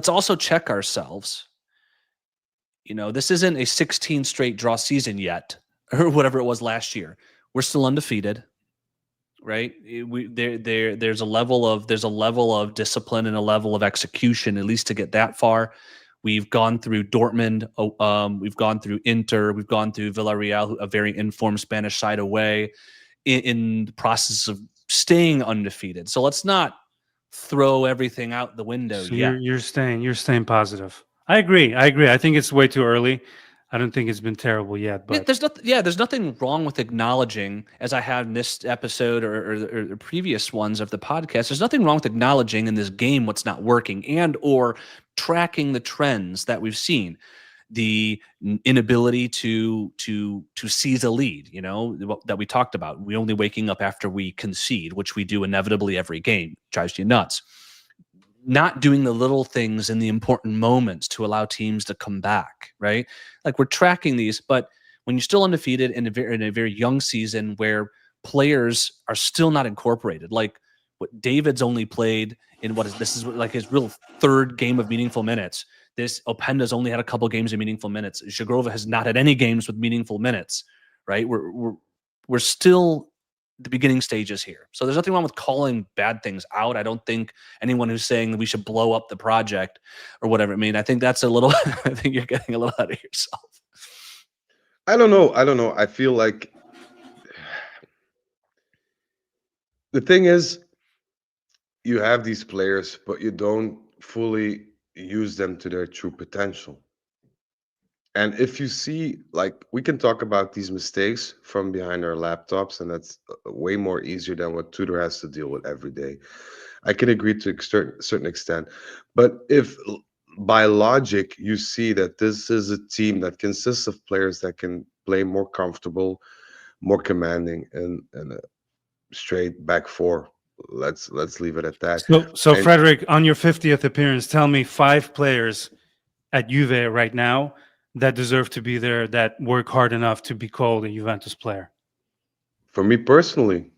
also check ourselves. This isn't a 16 straight draw season yet, or whatever it was last year. We're still undefeated, right? There's a level of discipline and a level of execution, at least to get that far. We've gone through Dortmund, we've gone through Inter, we've gone through Villarreal, a very informed Spanish side away. in the process of staying undefeated. So let's not throw everything out the window So yet. you're staying positive. I agree. I think it's way too early. I don't think it's been terrible yet, but There's nothing wrong with acknowledging, as I have in this episode or the previous ones of the podcast. There's nothing wrong with acknowledging in this game what's not working and or tracking the trends that we've seen. The inability to seize a lead, that we talked about. We only waking up after we concede, which we do inevitably every game. Drives you nuts. Not doing the little things in the important moments to allow teams to come back, right? Like we're tracking these, but when you're still undefeated in a very young season where players are still not incorporated, like what David's only played in this is like his real third game of meaningful minutes. This Openda's only had a couple games of meaningful minutes. Shagrova has not had any games with meaningful minutes, right? We're still the beginning stages here. So there's nothing wrong with calling bad things out. I don't think anyone who's saying that we should blow up the project or whatever. I mean, I think that's a little, I think you're getting a little out of yourself. I don't know. I feel like the thing is, you have these players, but you don't fully use them to their true potential. And if you see, like, we can talk about these mistakes from behind our laptops, and that's way more easier than what Tudor has to deal with every day. I can agree to a certain extent. But if by logic you see that this is a team that consists of players that can play more comfortable, more commanding, and a straight back four, let's leave it at that. So And Frederick, on your 50th appearance, tell me 5 players at Juve right now that deserve to be there, that work hard enough to be called a Juventus player. for me personally,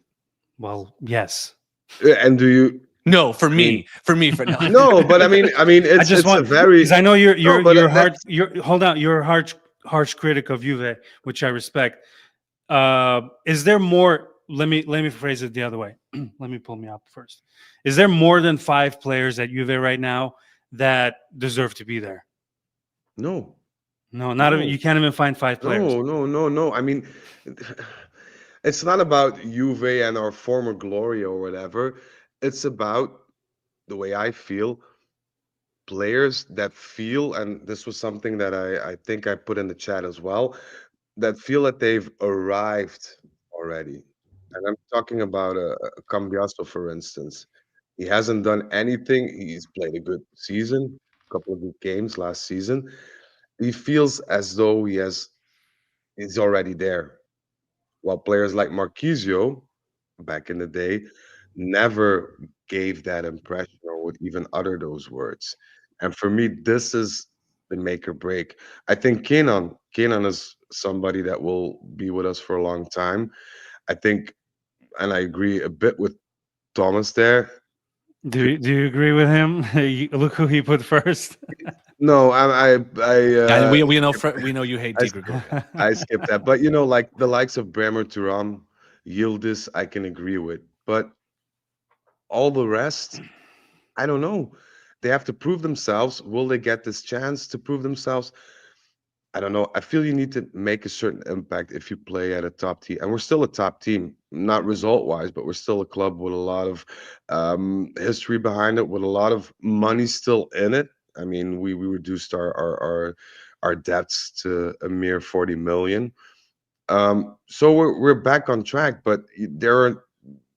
Well, yes. and do you? No, for me, no. No, but I mean, I just it's a want very. because I know No, but you're hard. that's You're a harsh critic of Juve, which I respect. Is there more? Let me phrase it the other way. Let me pull me up first. Is there more than 5 players at Juve right now that deserve to be there? no, No, not even. no, You can't even find 5 players. no. I mean, it's not about Juve and our former glory or whatever. It's about the way I feel. Players that feel, and this was something that I think I put in the chat as well, that feel that they've arrived already. And I'm talking about a Cambiasso, for instance. He hasn't done anything. He's played a good season, a couple of good games last season. He feels as though he's already there. While players like Marquisio, back in the day, never gave that impression or would even utter those words. And for me, this is the make or break. I think Kenan is somebody that will be with us for a long time. I think, and I agree a bit with Thomas there. Do you agree with him? Look who he put first. No, Yeah, we know you hate I Di Gregorio. I skipped that. But like the likes of Bremer, Thuram, Yildiz, I can agree with. But all the rest, I don't know. They have to prove themselves. Will they get this chance to prove themselves? I don't know. I feel you need to make a certain impact if you play at a top team. And we're still a top team, not result wise, but we're still a club with a lot of history behind it, with a lot of money still in it. I mean, we reduced our debts to a mere 40 million. So we're back on track, but there are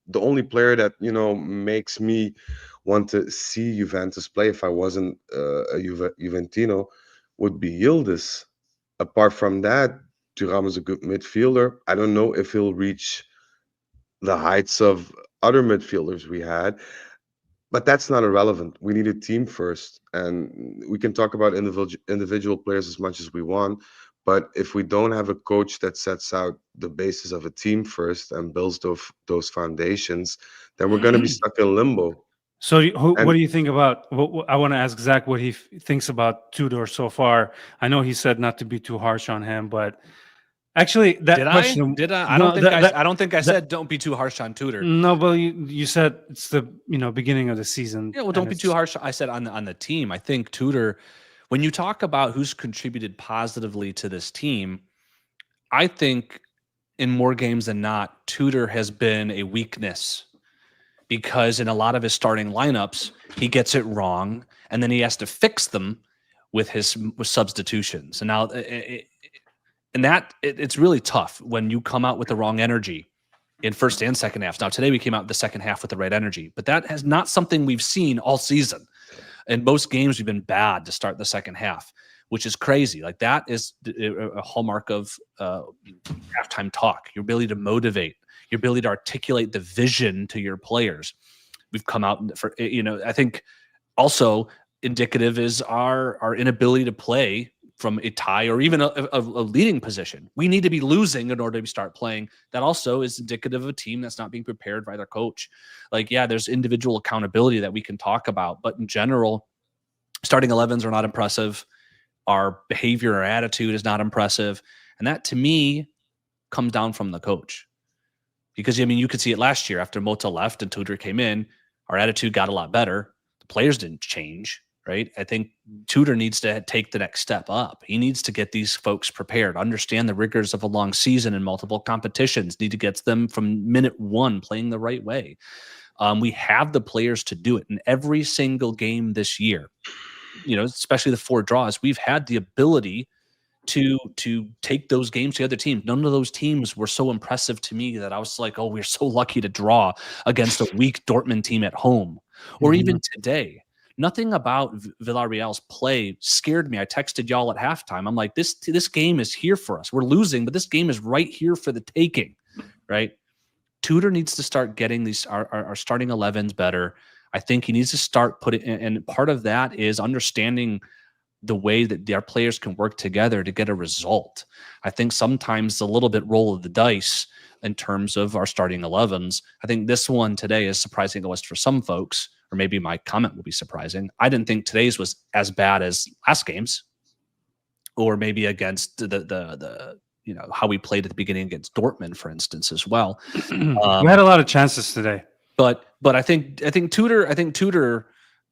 the only player that makes me want to see Juventus play if I wasn't a Juventino would be Yildiz. Apart from that, Thuram is a good midfielder. I don't know if he'll reach the heights of other midfielders we had, but that's not irrelevant. We need a team first, and we can talk about individual players as much as we want. But if we don't have a coach that sets out the basis of a team first and builds those foundations, then we're going to be stuck in limbo. So, what And do you think about? I want to ask Zach what he thinks about Tudor so far. I know he said not to be too harsh on him, but actually, that Did question. Did I? No, I don't think I said don't be too harsh on Tudor. No, but you said it's the beginning of the season. Yeah, well, don't be too harsh. I said on the team. I think Tudor, when you talk about who's contributed positively to this team, I think in more games than not, Tudor has been a weakness because in a lot of his starting lineups, he gets it wrong, and then he has to fix them with substitutions. And now, it's really tough when you come out with the wrong energy in first and second halves. Now, today we came out the second half with the right energy, but that is not something we've seen all season. In most games, we've been bad to start the second half, which is crazy. Like, that is a hallmark of halftime talk. Your ability to motivate, your ability to articulate the vision to your players. We've come out for, I think also indicative is our inability to play from a tie or even a leading position. We need to be losing in order to start playing. That also is indicative of a team that's not being prepared by their coach. Like, yeah, there's individual accountability that we can talk about, but in general, starting 11s are not impressive. Our behavior, our attitude is not impressive. And that, to me, comes down from the coach. Because, you could see it last year after Mota left and Tudor came in, our attitude got a lot better. The players didn't change, right? I think Tudor needs to take the next step up. He needs to get these folks prepared, understand the rigors of a long season and multiple competitions, need to get them from minute one playing the right way. We have the players to do it. In every single game this year, especially the 4 draws, we've had the ability to take those games to other teams. None of those teams were so impressive to me that I was like, oh, we're so lucky to draw against a weak Dortmund team at home. Or even today, nothing about Villareal's play scared me. I texted y'all at halftime. I'm like, this game is here for us. We're losing, but this game is right here for the taking, right? Tudor needs to start getting our starting 11s better. I think he needs to start putting, and part of that is understanding the way that their players can work together to get a result. I think sometimes a little bit roll of the dice in terms of our starting 11s. I think this one today is surprising to us for some folks, or maybe my comment will be surprising. I didn't think today's was as bad as last game's, or maybe against the how we played at the beginning against Dortmund, for instance, as well. We had a lot of chances today. But I think Tudor,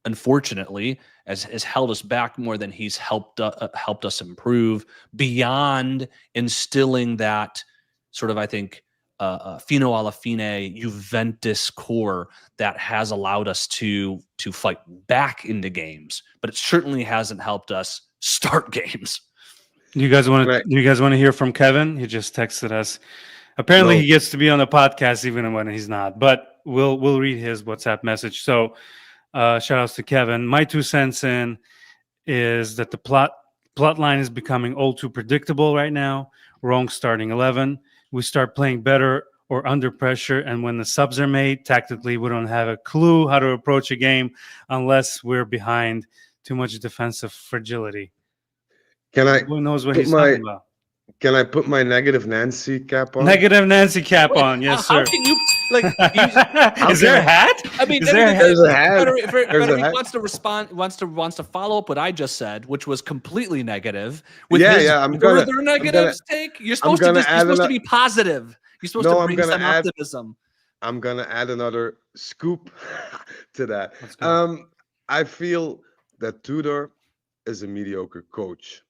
unfortunately, has held us back more than he's helped us improve, beyond instilling that sort of, I think, fino alla fine Juventus core that has allowed us to fight back into games, but it certainly hasn't helped us start games. You guys want to hear from Kevin? He just texted us. Apparently, he gets to be on the podcast even when he's not. But we'll read his WhatsApp message. So, shout outs to Kevin. My 2 cents in is that the plot line is becoming all too predictable right now. Wrong starting 11. We start playing better or under pressure, and when the subs are made, tactically, we don't have a clue how to approach a game unless we're behind. Too much defensive fragility. Who knows what he's talking about? Can I put my negative Nancy cap on? Negative Nancy cap on, yes, sir. How can you Is there a hat? I mean, there's a hat. Frederick wants to respond, wants to follow up what I just said, which was completely negative. With further negatives take. You're supposed to be positive. You're supposed to bring some optimism. I'm gonna add another scoop to that. I feel that Tudor is a mediocre coach.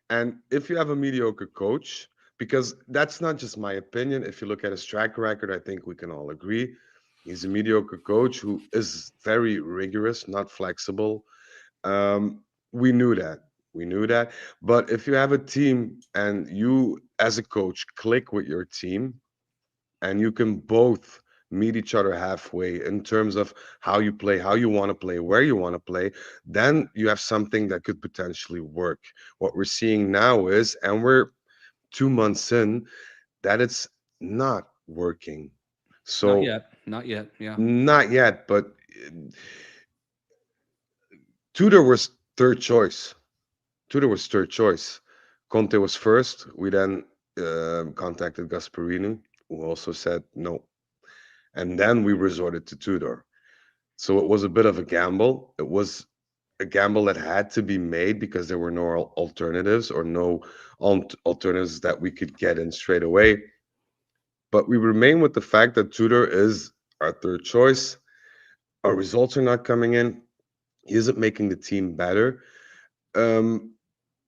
And if you have a mediocre coach, because that's not just my opinion, if you look at his track record, I think we can all agree. He's a mediocre coach who is very rigorous, not flexible. We knew that. But if you have a team and you, as a coach, click with your team, and you can both meet each other halfway in terms of how you play, how you want to play, where you want to play, then you have something that could potentially work. What we're seeing now is, and we're 2 months in, that it's not working. So not yet. Yeah. Not yet, but Tudor was third choice. Conte was first. We then contacted Gasperini, who also said no. And then we resorted to Tudor. So it was a bit of a gamble. It was a gamble that had to be made because there were no alternatives, or no alternatives that we could get in straight away. But we remain with the fact that Tudor is our third choice. Our results are not coming in. He isn't making the team better.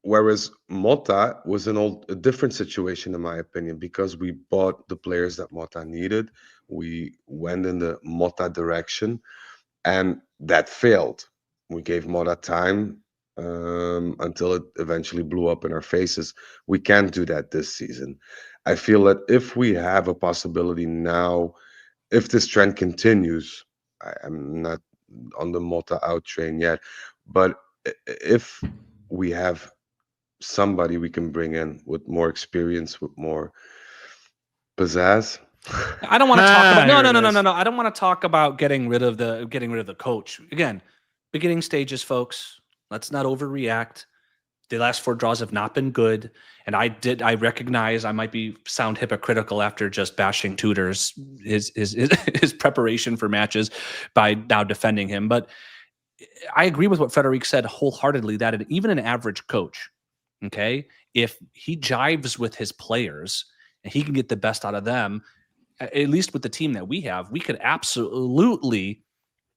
Whereas Mota was a different situation, in my opinion, because we bought the players that Mota needed. We went in the Mota direction, and that failed. We gave Mota time until it eventually blew up in our faces. We can't do that this season. I feel that if we have a possibility now, if this trend continues, I'm not on the Mota out train yet, but if we have somebody we can bring in with more experience, with more pizzazz. I don't want to talk about Here it is. no. I don't want to talk about getting rid of the coach. Again, beginning stages, folks. Let's not overreact. The last 4 draws have not been good, and I recognize I might sound hypocritical after just bashing Tudor's his preparation for matches by now defending him. But I agree with what Frederic said wholeheartedly, that even an average coach, okay, if he jives with his players and he can get the best out of them, at least with the team that we have, we could absolutely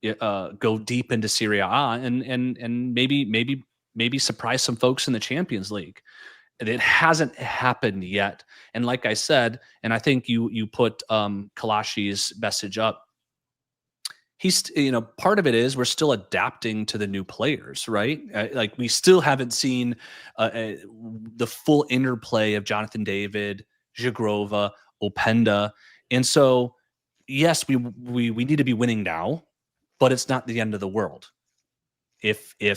go deep into Serie A and maybe surprise some folks in the Champions League. It hasn't happened yet. And like I said, and I think you put Kalashi's message up, he's, part of it is we're still adapting to the new players, right? Like we still haven't seen the full interplay of Jonathan David, Jagrova, Openda. And so, yes, we need to be winning now, but it's not the end of the world. If you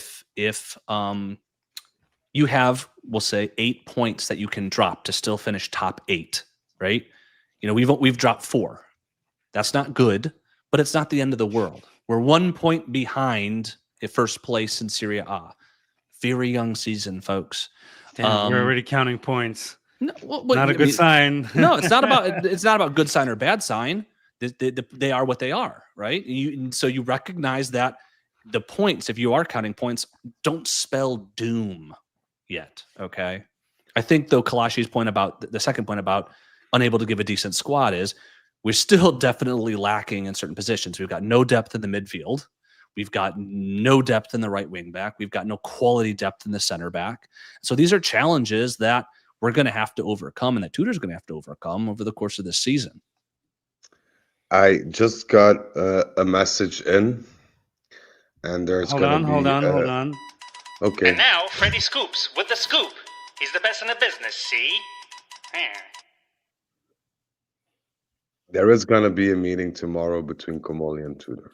have, we'll say, 8 points that you can drop to still finish top 8, right? We've dropped 4. That's not good, but it's not the end of the world. We're 1 point behind at first place in Serie A. Very young season, folks. Damn, we're already counting points. No, not a good sign. No, it's not about good sign or bad sign. They are what they are, right? So you recognize that the points, if you are counting points, don't spell doom yet. Okay, I think though Kalashi's point about the second point about unable to give a decent squad is we're still definitely lacking in certain positions. We've got no depth in the midfield. We've got no depth in the right wing back. We've got no quality depth in the center back. So these are challenges that we're going to have to overcome, and that Tudor's going to have to overcome over the course of this season. I just got a message in, and there's hold going to be... Hold on. Okay. And now, Freddie Scoops with the scoop. He's the best in the business, see? There is going to be a meeting tomorrow between Comoli and Tudor.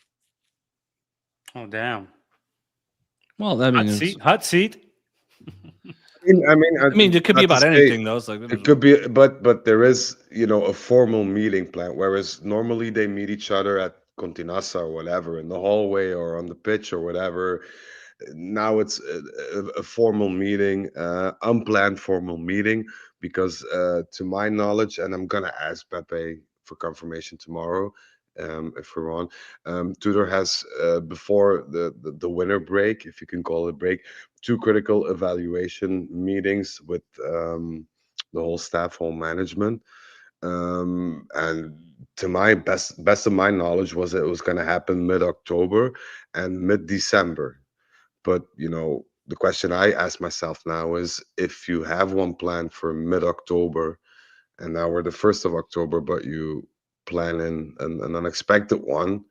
Oh, damn. Well, that means hot seat. I mean, it could be about anything, though. It's like it could be, but there is, a formal meeting plan. Whereas normally they meet each other at Continassa or whatever, in the hallway or on the pitch or whatever. Now it's a formal meeting, unplanned formal meeting, because to my knowledge, and I'm gonna ask Pepe for confirmation tomorrow, if we're on. Tudor has before the winter break, if you can call it a break, 2 critical evaluation meetings with the whole staff, whole management. And to my best of my knowledge was that it was going to happen mid-October and mid-December. But the question I ask myself now is, if you have one planned for mid-October, and now we're the 1st of October, but you plan in an unexpected one,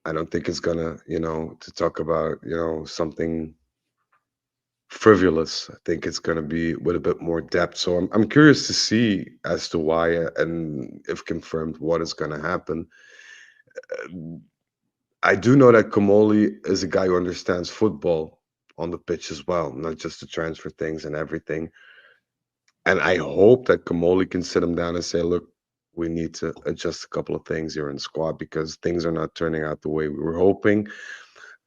I don't think it's gonna, to talk about, something frivolous. I think it's gonna be with a bit more depth. So I'm curious to see as to why, and if confirmed, what is gonna happen. I do know that Comoli is a guy who understands football on the pitch as well, not just the transfer things and everything. And I hope that Comoli can sit him down and say, look, we need to adjust a couple of things here in the squad because things are not turning out the way we were hoping.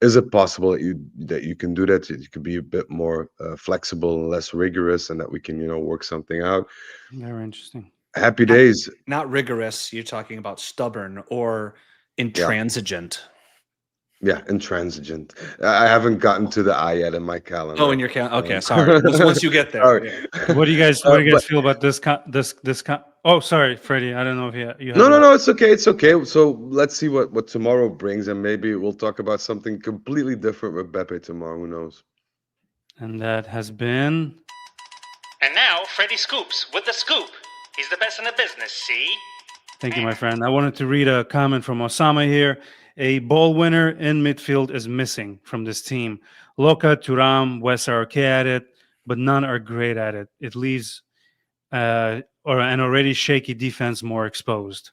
Is it possible that you can do that? That you can be a bit more flexible and less rigorous, and that we can, work something out? Very interesting. Happy days. Not rigorous. You're talking about stubborn or intransigent. Yeah, intransigent. I haven't gotten to the I yet in my calendar. Oh, in your calendar. Okay, sorry. Once you get there. Sorry. Yeah. What do you guys feel about this? Oh, sorry, Freddie. I don't know if you have No. It's okay. It's okay. So let's see what tomorrow brings, and maybe we'll talk about something completely different with Beppe tomorrow. Who knows? And that has been... And now, Freddie Scoops with the scoop. He's the best in the business, see? Thank you, my friend. I wanted to read a comment from Osama here. A ball winner in midfield is missing from this team. Loka, Turam, Wes are okay at it, but none are great at it. It leaves or an already shaky defense more exposed.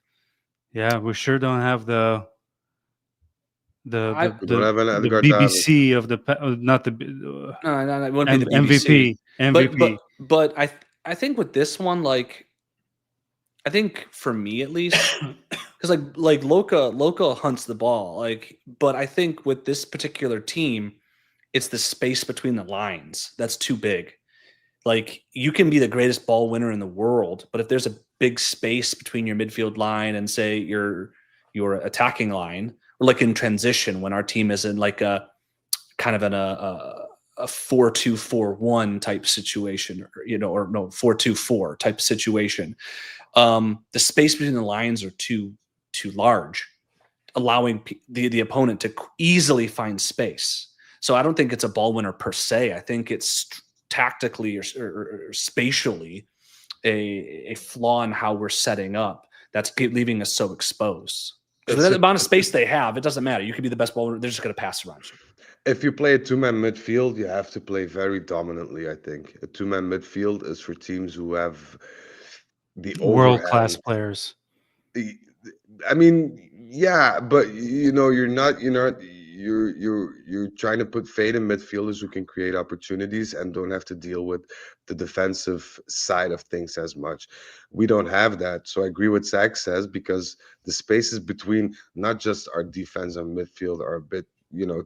Yeah, we sure don't have the I- We don't have an the Edgar Davids. BBC of the not the No, it wouldn't be the BBC. MVP. But I think with this one, like I think for me at least, because like Loka hunts the ball, like, but I think with this particular team, it's the space between the lines that's too big. Like you can be the greatest ball winner in the world, but if there's a big space between your midfield line and say your attacking line, or like in transition when our team is in like a kind of in a 4-2-4-1 type situation, or or no 4-2-4 type situation. The space between the lines are too large, allowing the opponent to easily find space. So I don't think it's a ball winner per se. I think it's tactically or spatially a flaw in how we're setting up that's leaving us so exposed. Because with the amount of space they have, it doesn't matter. You could be the best ball winner; they're just going to pass around you. If you play a two-man midfield, you have to play very dominantly, I think. A two-man midfield is for teams who have the World-class overhand. players. I mean, yeah, but you're trying to put fade in midfielders who can create opportunities and don't have to deal with the defensive side of things as much. We don't have that. So I agree with Zach says, because the spaces between not just our defense and midfield are a bit,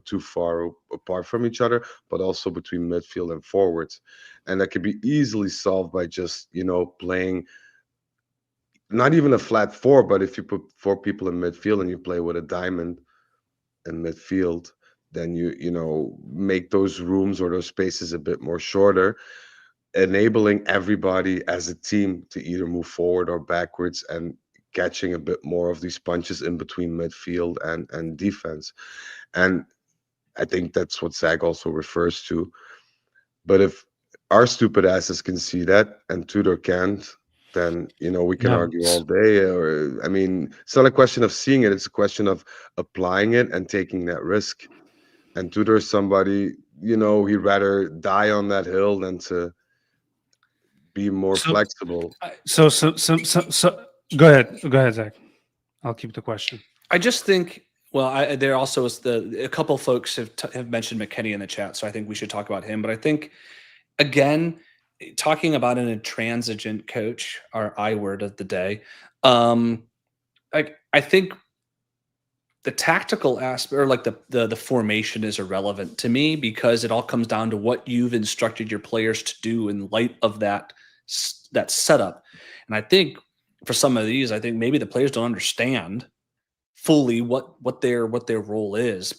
too far apart from each other, but also between midfield and forwards. And that could be easily solved by just, playing not even a flat four, but if you put four people in midfield and you play with a diamond in midfield, then you make those rooms or those spaces a bit more shorter, enabling everybody as a team to either move forward or backwards and catching a bit more of these punches in between midfield and defense. And I think that's what Zach also refers to. But if our stupid asses can see that and Tudor can't, then we can Yeah. argue all day. Or I mean, it's not a question of seeing it; it's a question of applying it and taking that risk. And Tudor is somebody, he'd rather die on that hill than to be more So- flexible. So go ahead, Zach. I'll keep the question. I just think. Well, there also is a couple folks have mentioned McKennie in the chat, so I think we should talk about him. But I think again, talking about an intransigent coach, our I word of the day. I think the tactical aspect or like the formation is irrelevant to me because it all comes down to what you've instructed your players to do in light of that setup. And I think for some of these, I think maybe the players don't understand fully what their role is.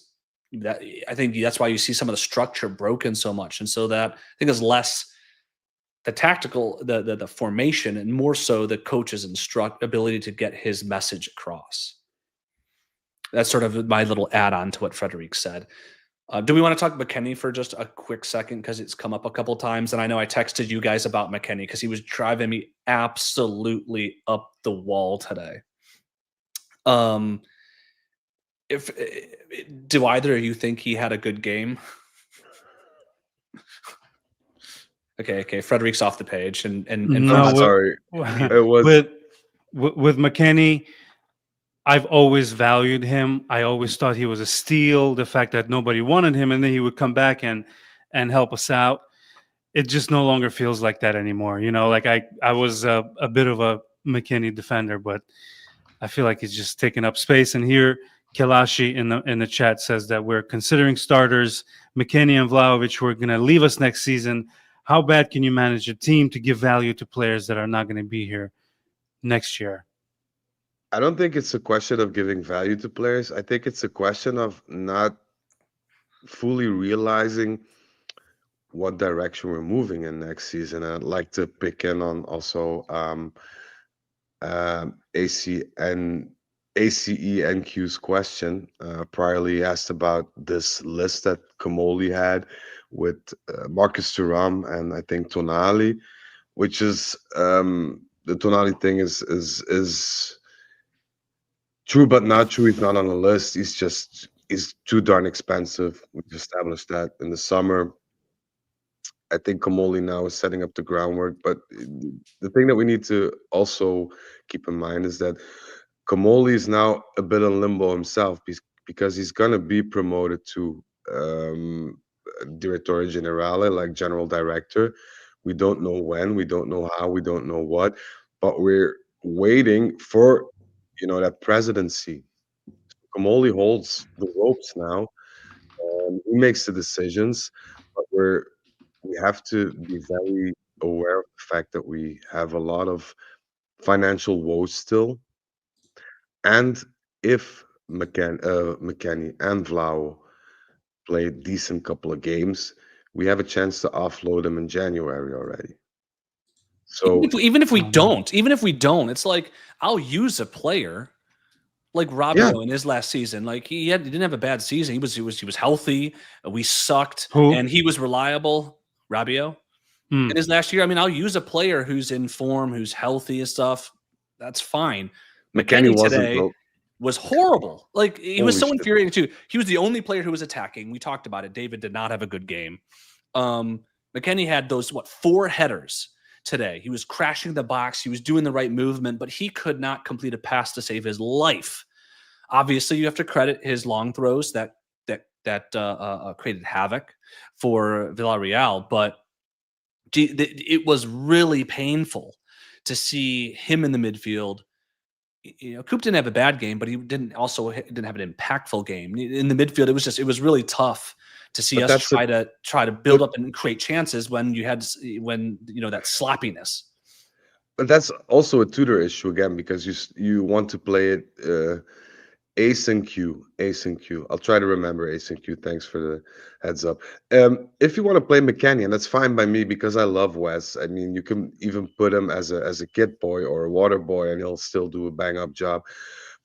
That I think that's why you see some of the structure broken so much, and so that I think is less the tactical, the formation, and more so the coach's ability to get his message across. That's sort of my little add-on to what Frederic said. Do we want to talk McKennie for just a quick second because it's come up a couple times, and I know I texted you guys about McKennie because he was driving me absolutely up the wall today. Do either of you think he had a good game? Okay. Frederic's off the page, and No, I'm sorry. It was with McKennie. I've always valued him. I always thought he was a steal. The fact that nobody wanted him, and then he would come back and help us out. It just no longer feels like that anymore. Like I was a bit of a McKennie defender, but I feel like he's just taking up space. And here, Kelashi in the chat says that we're considering starters. McKennie and Vlahovic were going to leave us next season. How bad can you manage a team to give value to players that are not going to be here next year? I don't think it's a question of giving value to players. I think it's a question of not fully realizing what direction we're moving in next season. I'd like to pick in on also AC and ACENQ's question. Priorly asked about this list that Kamoli had with Marcus Thuram and I think Tonali, which is the Tonali thing is true but not true. He's not on the list. He's too darn expensive. We've established that in the summer. I think Kamoli now is setting up the groundwork. But the thing that we need to also keep in mind is that Kamoli is now a bit in limbo himself because he's gonna be promoted to Direttore Generale, like general director. We don't know when, we don't know how, we don't know what, but we're waiting for that presidency. Kamoli holds the ropes now, and he makes the decisions, but we have to be very aware of the fact that we have a lot of financial woes still. And if McKennie and Vlau play a decent couple of games, we have a chance to offload them in January already. So Even if we don't, it's like I'll use a player like yeah, Rabiot in his last season. Like he didn't have a bad season. He was healthy. We sucked, Who? and he was reliable. Rabiot Hmm. in his last year. I mean, I'll use a player who's in form, who's healthy and stuff. That's fine. McKennie McKennie wasn't today though. was horrible. Like he was Holy so shit. infuriating too. He was the only player who was attacking. We talked about it. David did not have a good game. McKennie had those 4 headers today. He was crashing the box. He was doing the right movement, but he could not complete a pass to save his life. Obviously, you have to credit his long throws that created havoc for Villarreal, but it was really painful to see him in the midfield. Coop didn't have a bad game, but he didn't have an impactful game in the midfield. It was really tough to see But us that's try to build up and create chances when that sloppiness. but that's also a tutor issue again because you want to play it Ace and Q, Ace and Q. I'll try to remember Ace and Q. Thanks for the heads up. If you want to play McKennie, and that's fine by me because I love Wes. I mean, you can even put him as a kid boy or a water boy, and he'll still do a bang up job.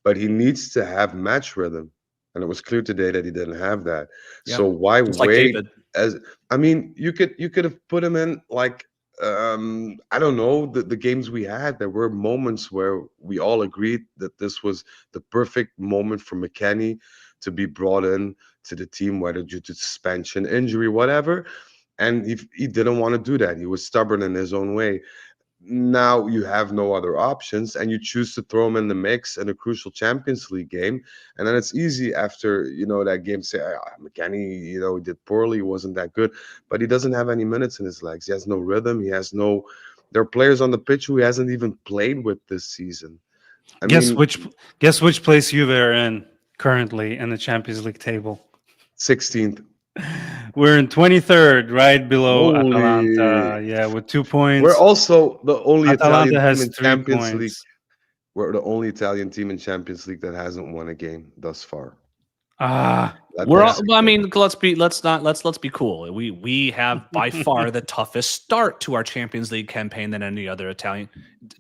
But he needs to have match rhythm, and it was clear today that he didn't have that. Yeah, So why just like wait? David. I mean, you could have put him in like I don't know the games we had. There were moments where we all agreed that this was the perfect moment for McKennie to be brought in to the team, whether due to suspension, injury, whatever. And he didn't want to do that. He was stubborn in his own way. Now you have no other options, and you choose to throw him in the mix in a crucial Champions League game. And then it's easy after that game to say, McKennie, he did poorly, he wasn't that good, but he doesn't have any minutes in his legs. He has no rhythm. He has no. There are players on the pitch who he hasn't even played with this season. I Guess mean, which place you are in currently in the Champions League table? 16th. We're in 23rd, right below Holy. Atalanta. Yeah, with 2 We're points. also the only Atalanta Italian team has in 3 Champions League. points. We're the only Italian team in Champions League that hasn't won a game thus far. Ah, Let We're that all, sink I in. mean, let's be cool. We have by far the toughest start to our Champions League campaign than any other Italian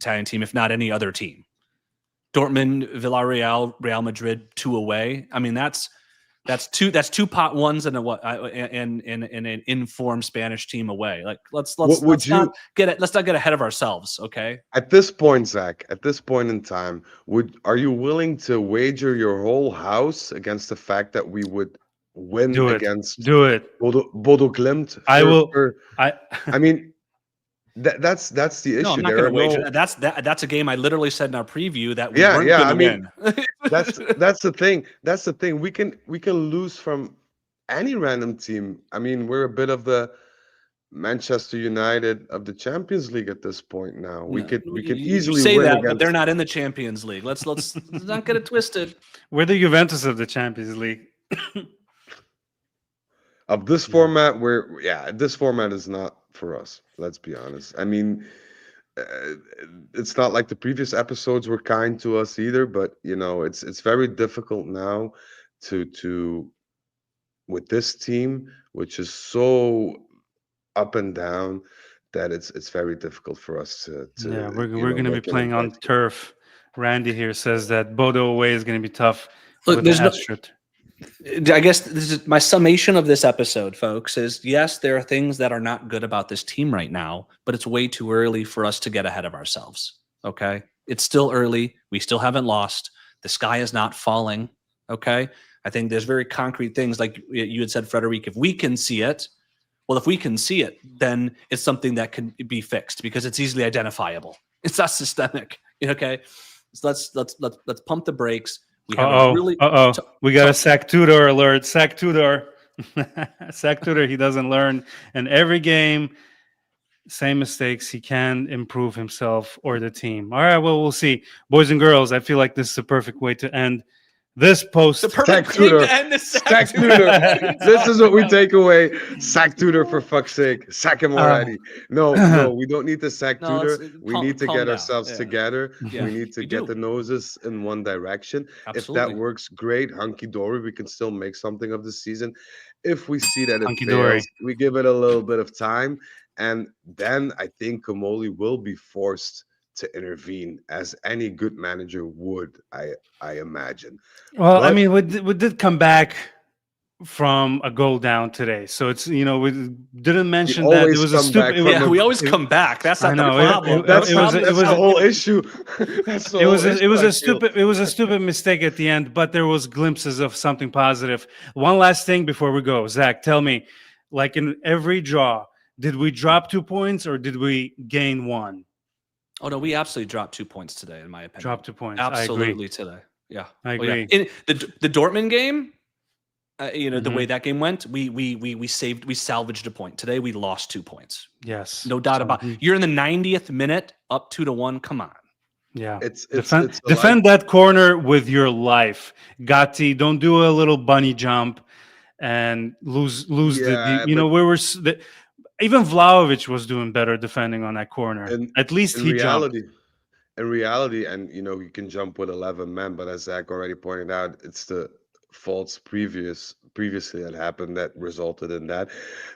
team, if not any other team. Dortmund, Villarreal, Real Madrid, 2 away. I mean, that's 2 pot ones and an informed Spanish team away. Like let's not get ahead of ourselves, okay? At this point, Zach, at this point in time, are you willing to wager your whole house against the fact that we would win do it. against Do it. Bodo Glimt? I will. I mean, that's the No, issue. I'm not There going are to wager. no. That's a game I literally said in our preview that we Yeah, weren't yeah. going I to mean, win. that's the thing. That's the thing. We can lose from any random team. I mean, we're a bit of the Manchester United of the Champions League at this point now. We No, could you easily say win that, but they're against. not in the Champions League. Let's not get it twisted. We're the Juventus of the Champions League. Of this format, this format is not for us. Let's be honest. I mean, it's not like the previous episodes were kind to us either, but it's very difficult now to with this team, which is so up and down, that it's very difficult for us to Yeah, we're going to be make an playing on impact. turf Randy here says that Bodo away is going to be tough Look, with the there's no. Astrid. I guess this is my summation of this episode, folks, is yes, there are things that are not good about this team right now, but it's way too early for us to get ahead of ourselves. Okay. It's still early. We still haven't lost. The sky is not falling. Okay. I think there's very concrete things like you had said, Frederic, if we can see it, then it's something that can be fixed because it's easily identifiable. It's not systemic. Okay. So let's pump the brakes. We have a really we got a Sack Tudor alert. Sack Tudor. Sack Tudor, he doesn't learn. And every game, same mistakes. He can improve himself or the team. All right, well, we'll see. Boys and girls, I feel like this is a perfect way to end this post. the perfect thing to end the Sack Tudor. This is what we take away. Sack Tudor, for fuck's sake. Sack him already. No, we don't need to sack Tudor. We need to get ourselves together. Yeah. We need to get the noses in one direction. Absolutely. If that works, great. Hunky dory. We can still make something of the season. If we see that it Hunky-dory. fails, we give it a little bit of time. And then I think Kamoli will be forced to intervene, as any good manager would, I imagine. Well, I But- mean, we did come back from a goal down today, so it's we didn't mention that it always was a come back stupid. from Yeah, we always come back. That's I not know, the problem. That's, it was that's a- the whole issue. That's the It was whole it was issue, a I feel. stupid it was a stupid mistake at the end, but there was glimpses of something positive. One last thing before we go, Zach, tell me, like in every draw, did we drop 2 points or did we gain 1? Oh no, we absolutely dropped 2 points today, in my opinion. Drop 2 points. I agree. Absolutely today. Yeah, I Oh, yeah. agree. In the Dortmund game, the Mm-hmm. way that game went, we salvaged a point. Today we lost 2 points. Yes, No doubt about it. You're in the 90th minute, up 2-1. Come on. Yeah, It's defend that corner with your life. Gatti, don't do a little bunny jump and lose Yeah, the. but- Where we're even Vlahovic was doing better defending on that corner. In- At least he jumped. In reality, and you can jump with 11 men, but as Zach already pointed out, it's the faults previously that happened that resulted in that.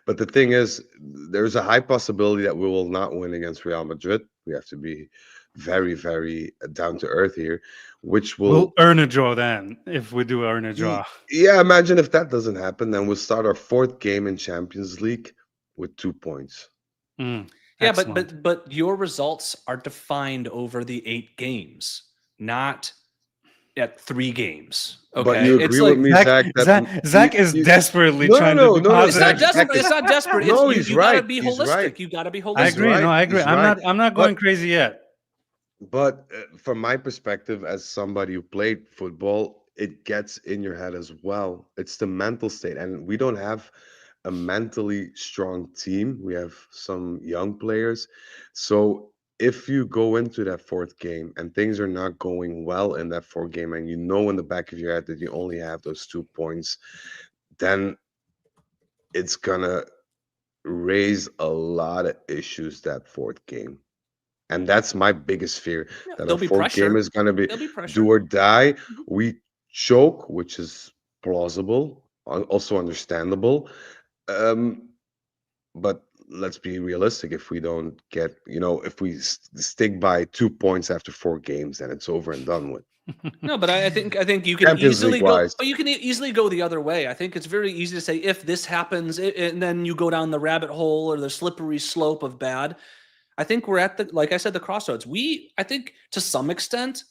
But the thing is, there's a high possibility that we will not win against Real Madrid. We have to be very, very down to earth here, which will We'll earn a draw then if we do earn a draw. Yeah, imagine if that doesn't happen, then we'll start our 4th game in Champions League with 2 points. Mm, Yeah, excellent. but your results are defined over the 8 games, not at 3 games. Okay, But you agree with me, Zach? Zach is desperately No, trying no, to be no, It's positive. not desperate. It's not desperate. No, It's, he's you gotta right. be He's holistic. right. You gotta be holistic. I agree. right. No, I agree. He's I'm right. not going crazy yet. But from my perspective, as somebody who played football, it gets in your head as well. It's the mental state. And we don't have a mentally strong team. We have some young players. So if you go into that 4th game and things are not going well in that 4th game, and in the back of your head that you only have those 2 points, then it's gonna raise a lot of issues that 4th game. And that's my biggest fear, that there'll our be 4th pressure. game is gonna be There'll be pressure. do or die. We choke, which is plausible, also understandable. But let's be realistic. If we don't get, if we stick by 2 points after 4 games, then it's over and done with. No, but I think you can Champions easily League go. wise. But you can easily go the other way. I think it's very easy to say if this happens, and then you go down the rabbit hole or the slippery slope of bad. I think we're at like I said, the crossroads. I think to some extent,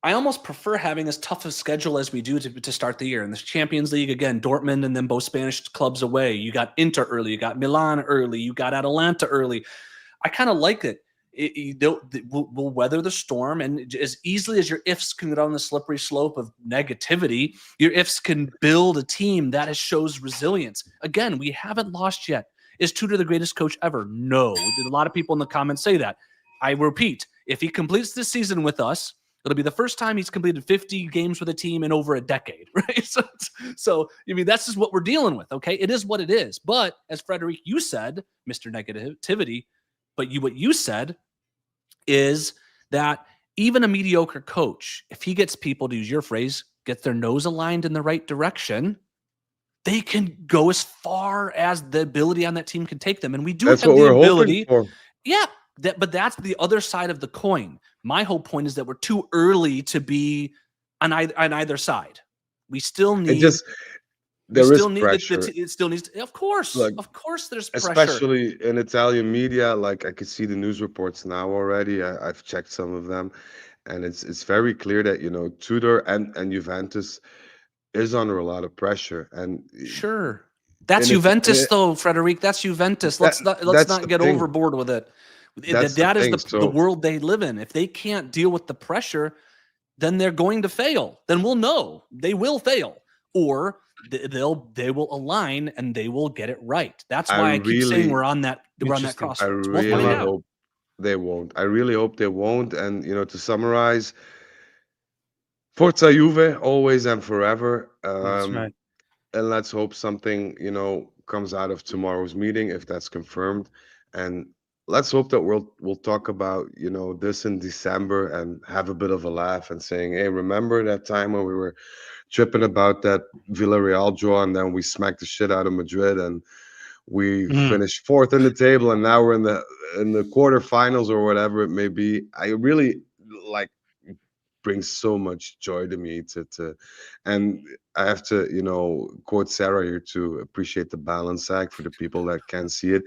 I almost prefer having as tough a schedule as we do to start the year. In the Champions League, again, Dortmund and then both Spanish clubs away. You got Inter early, you got Milan early, you got Atalanta early. I kind of like it. We'll weather the storm, and as easily as your ifs can go down the slippery slope of negativity, your ifs can build a team that shows resilience. Again, we haven't lost yet. Is Tudor the greatest coach ever? No. A lot of people in the comments say that. I repeat, if he completes this season with us, it'll be the first time he's completed 50 games with a team in over a decade, right? So I mean, that's just what we're dealing with, okay? It is what it is. But as Frederic, you said, Mr. Negativity, but what you said is that even a mediocre coach, if he gets people, to use your phrase, get their nose aligned in the right direction, they can go as far as the ability on that team can take them. And we do That's have what the we're ability. hoping for. Yeah, But that's the other side of the coin. My whole point is that we're too early to be on either side. We still It need. just We there is still need pressure. it still needs. Of course, Look, there's pressure. especially in Italian media. Like I could see the news reports now already. I've checked some of them, and it's very clear that Tudor and Juventus is under a lot of pressure, and Sure, that's and Juventus, though, Frederic. That's Juventus. Let's not that's the get thing. overboard with it. That's the That is thing. the So world they live in. If they can't deal with the pressure, then they're going to fail. Then we'll know they will fail, or they will align and they will get it right. That's why I keep saying we're on that Interesting. I crossroads. We'll really find out. hope they won't. I really hope they won't. And to summarize, Forza Juve, always and forever. That's right. And let's hope something comes out of tomorrow's meeting if that's confirmed. And let's hope that we'll talk about this in December and have a bit of a laugh and saying, hey, remember that time when we were tripping about that Villareal draw and then we smacked the shit out of Madrid and we finished fourth in the table and now we're in the quarterfinals or whatever it may be. I really brings so much joy to me to and I have to quote Sarah here to appreciate the balance, Zach, for the people that can't see it.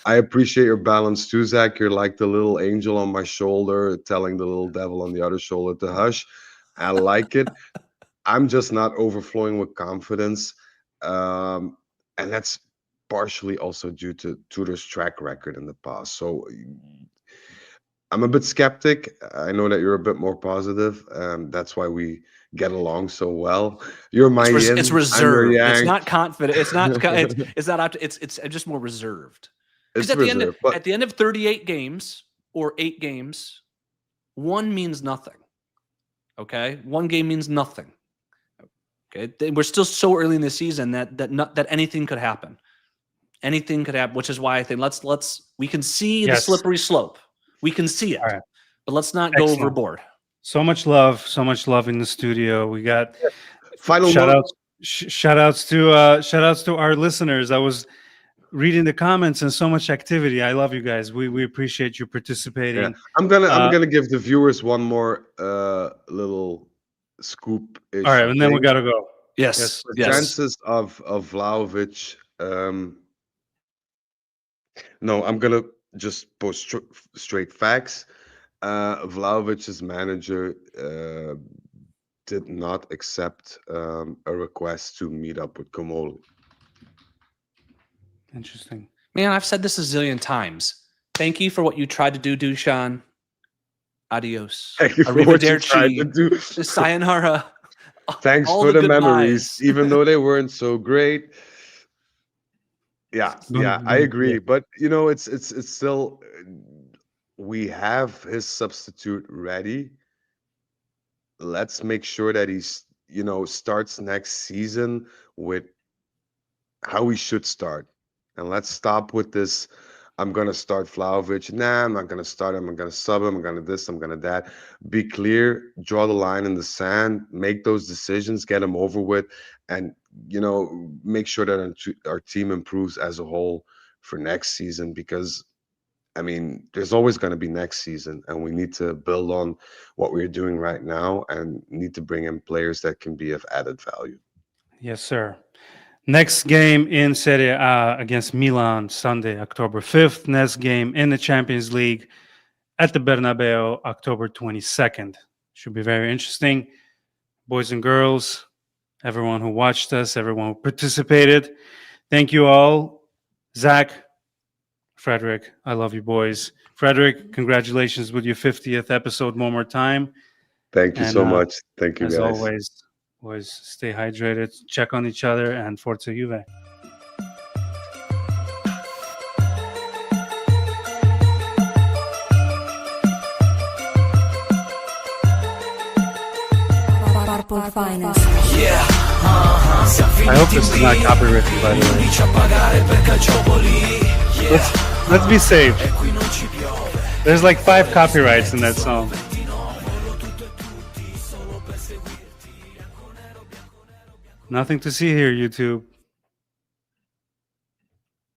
I appreciate your balance too, Zach. You're like the little angel on my shoulder telling the little devil on the other shoulder to hush. I like it. I'm just not overflowing with confidence, and that's partially also due to Tudor's track record in the past. So I'm a bit skeptic. I know that you're a bit more positive. That's why we get along so well. You're my yin. It's I'm your reserved. It's yang. not confident. It's not. It's just more reserved. Because It's reserved, but at the end of 38 games or 8 games, one means nothing. Okay, one game means nothing. Okay, we're still so early in the season that anything could happen. Anything could happen, which is why I think we can see the slippery slope. We can see it, All right. but let's not Excellent. go overboard. So much love in the studio. We got final shout note. outs. Shout outs to our listeners. I was reading the comments and so much activity. I love you guys. We appreciate you participating. Yeah. I'm gonna give the viewers one more little scoop. All right, and then we gotta go. Yes. The chances of Vlahovic. No, I'm gonna just post straight facts. Vlahovic's manager did not accept a request to meet up with Komoli. Interesting. Man, I've said this a zillion times. Thank you for what you tried to do, Dusan. Adios. Thank you for what you tried to do. Sayonara. Thanks All for the goodbyes. memories, even though they weren't so great. Yeah, I agree. Yeah. But it's still we have his substitute ready. Let's make sure that he's starts next season with how he should start. And let's stop with this. I'm going to start Vlahovic. Nah, I'm not going to start him. I'm going to sub him. I'm going to this. I'm going to that. Be clear. Draw the line in the sand. Make those decisions. Get them over with. And, make sure that our team improves as a whole for next season. Because, there's always going to be next season. And we need to build on what we're doing right now and need to bring in players that can be of added value. Yes, sir. Next game in Serie A against Milan, Sunday, October 5th. Next game in the Champions League at the Bernabeu, October 22nd. Should be very interesting. Boys and girls, everyone who watched us, everyone who participated, thank you all. Zach, Frederick, I love you boys. Frederick, congratulations with your 50th episode one more time. Thank you so much. Thank you, as guys. Always stay hydrated, check on each other, and Forza Juve. I hope this is not copyrighted, by the way. Let's be safe. There's like 5 copyrights in that song. Nothing to see here, YouTube.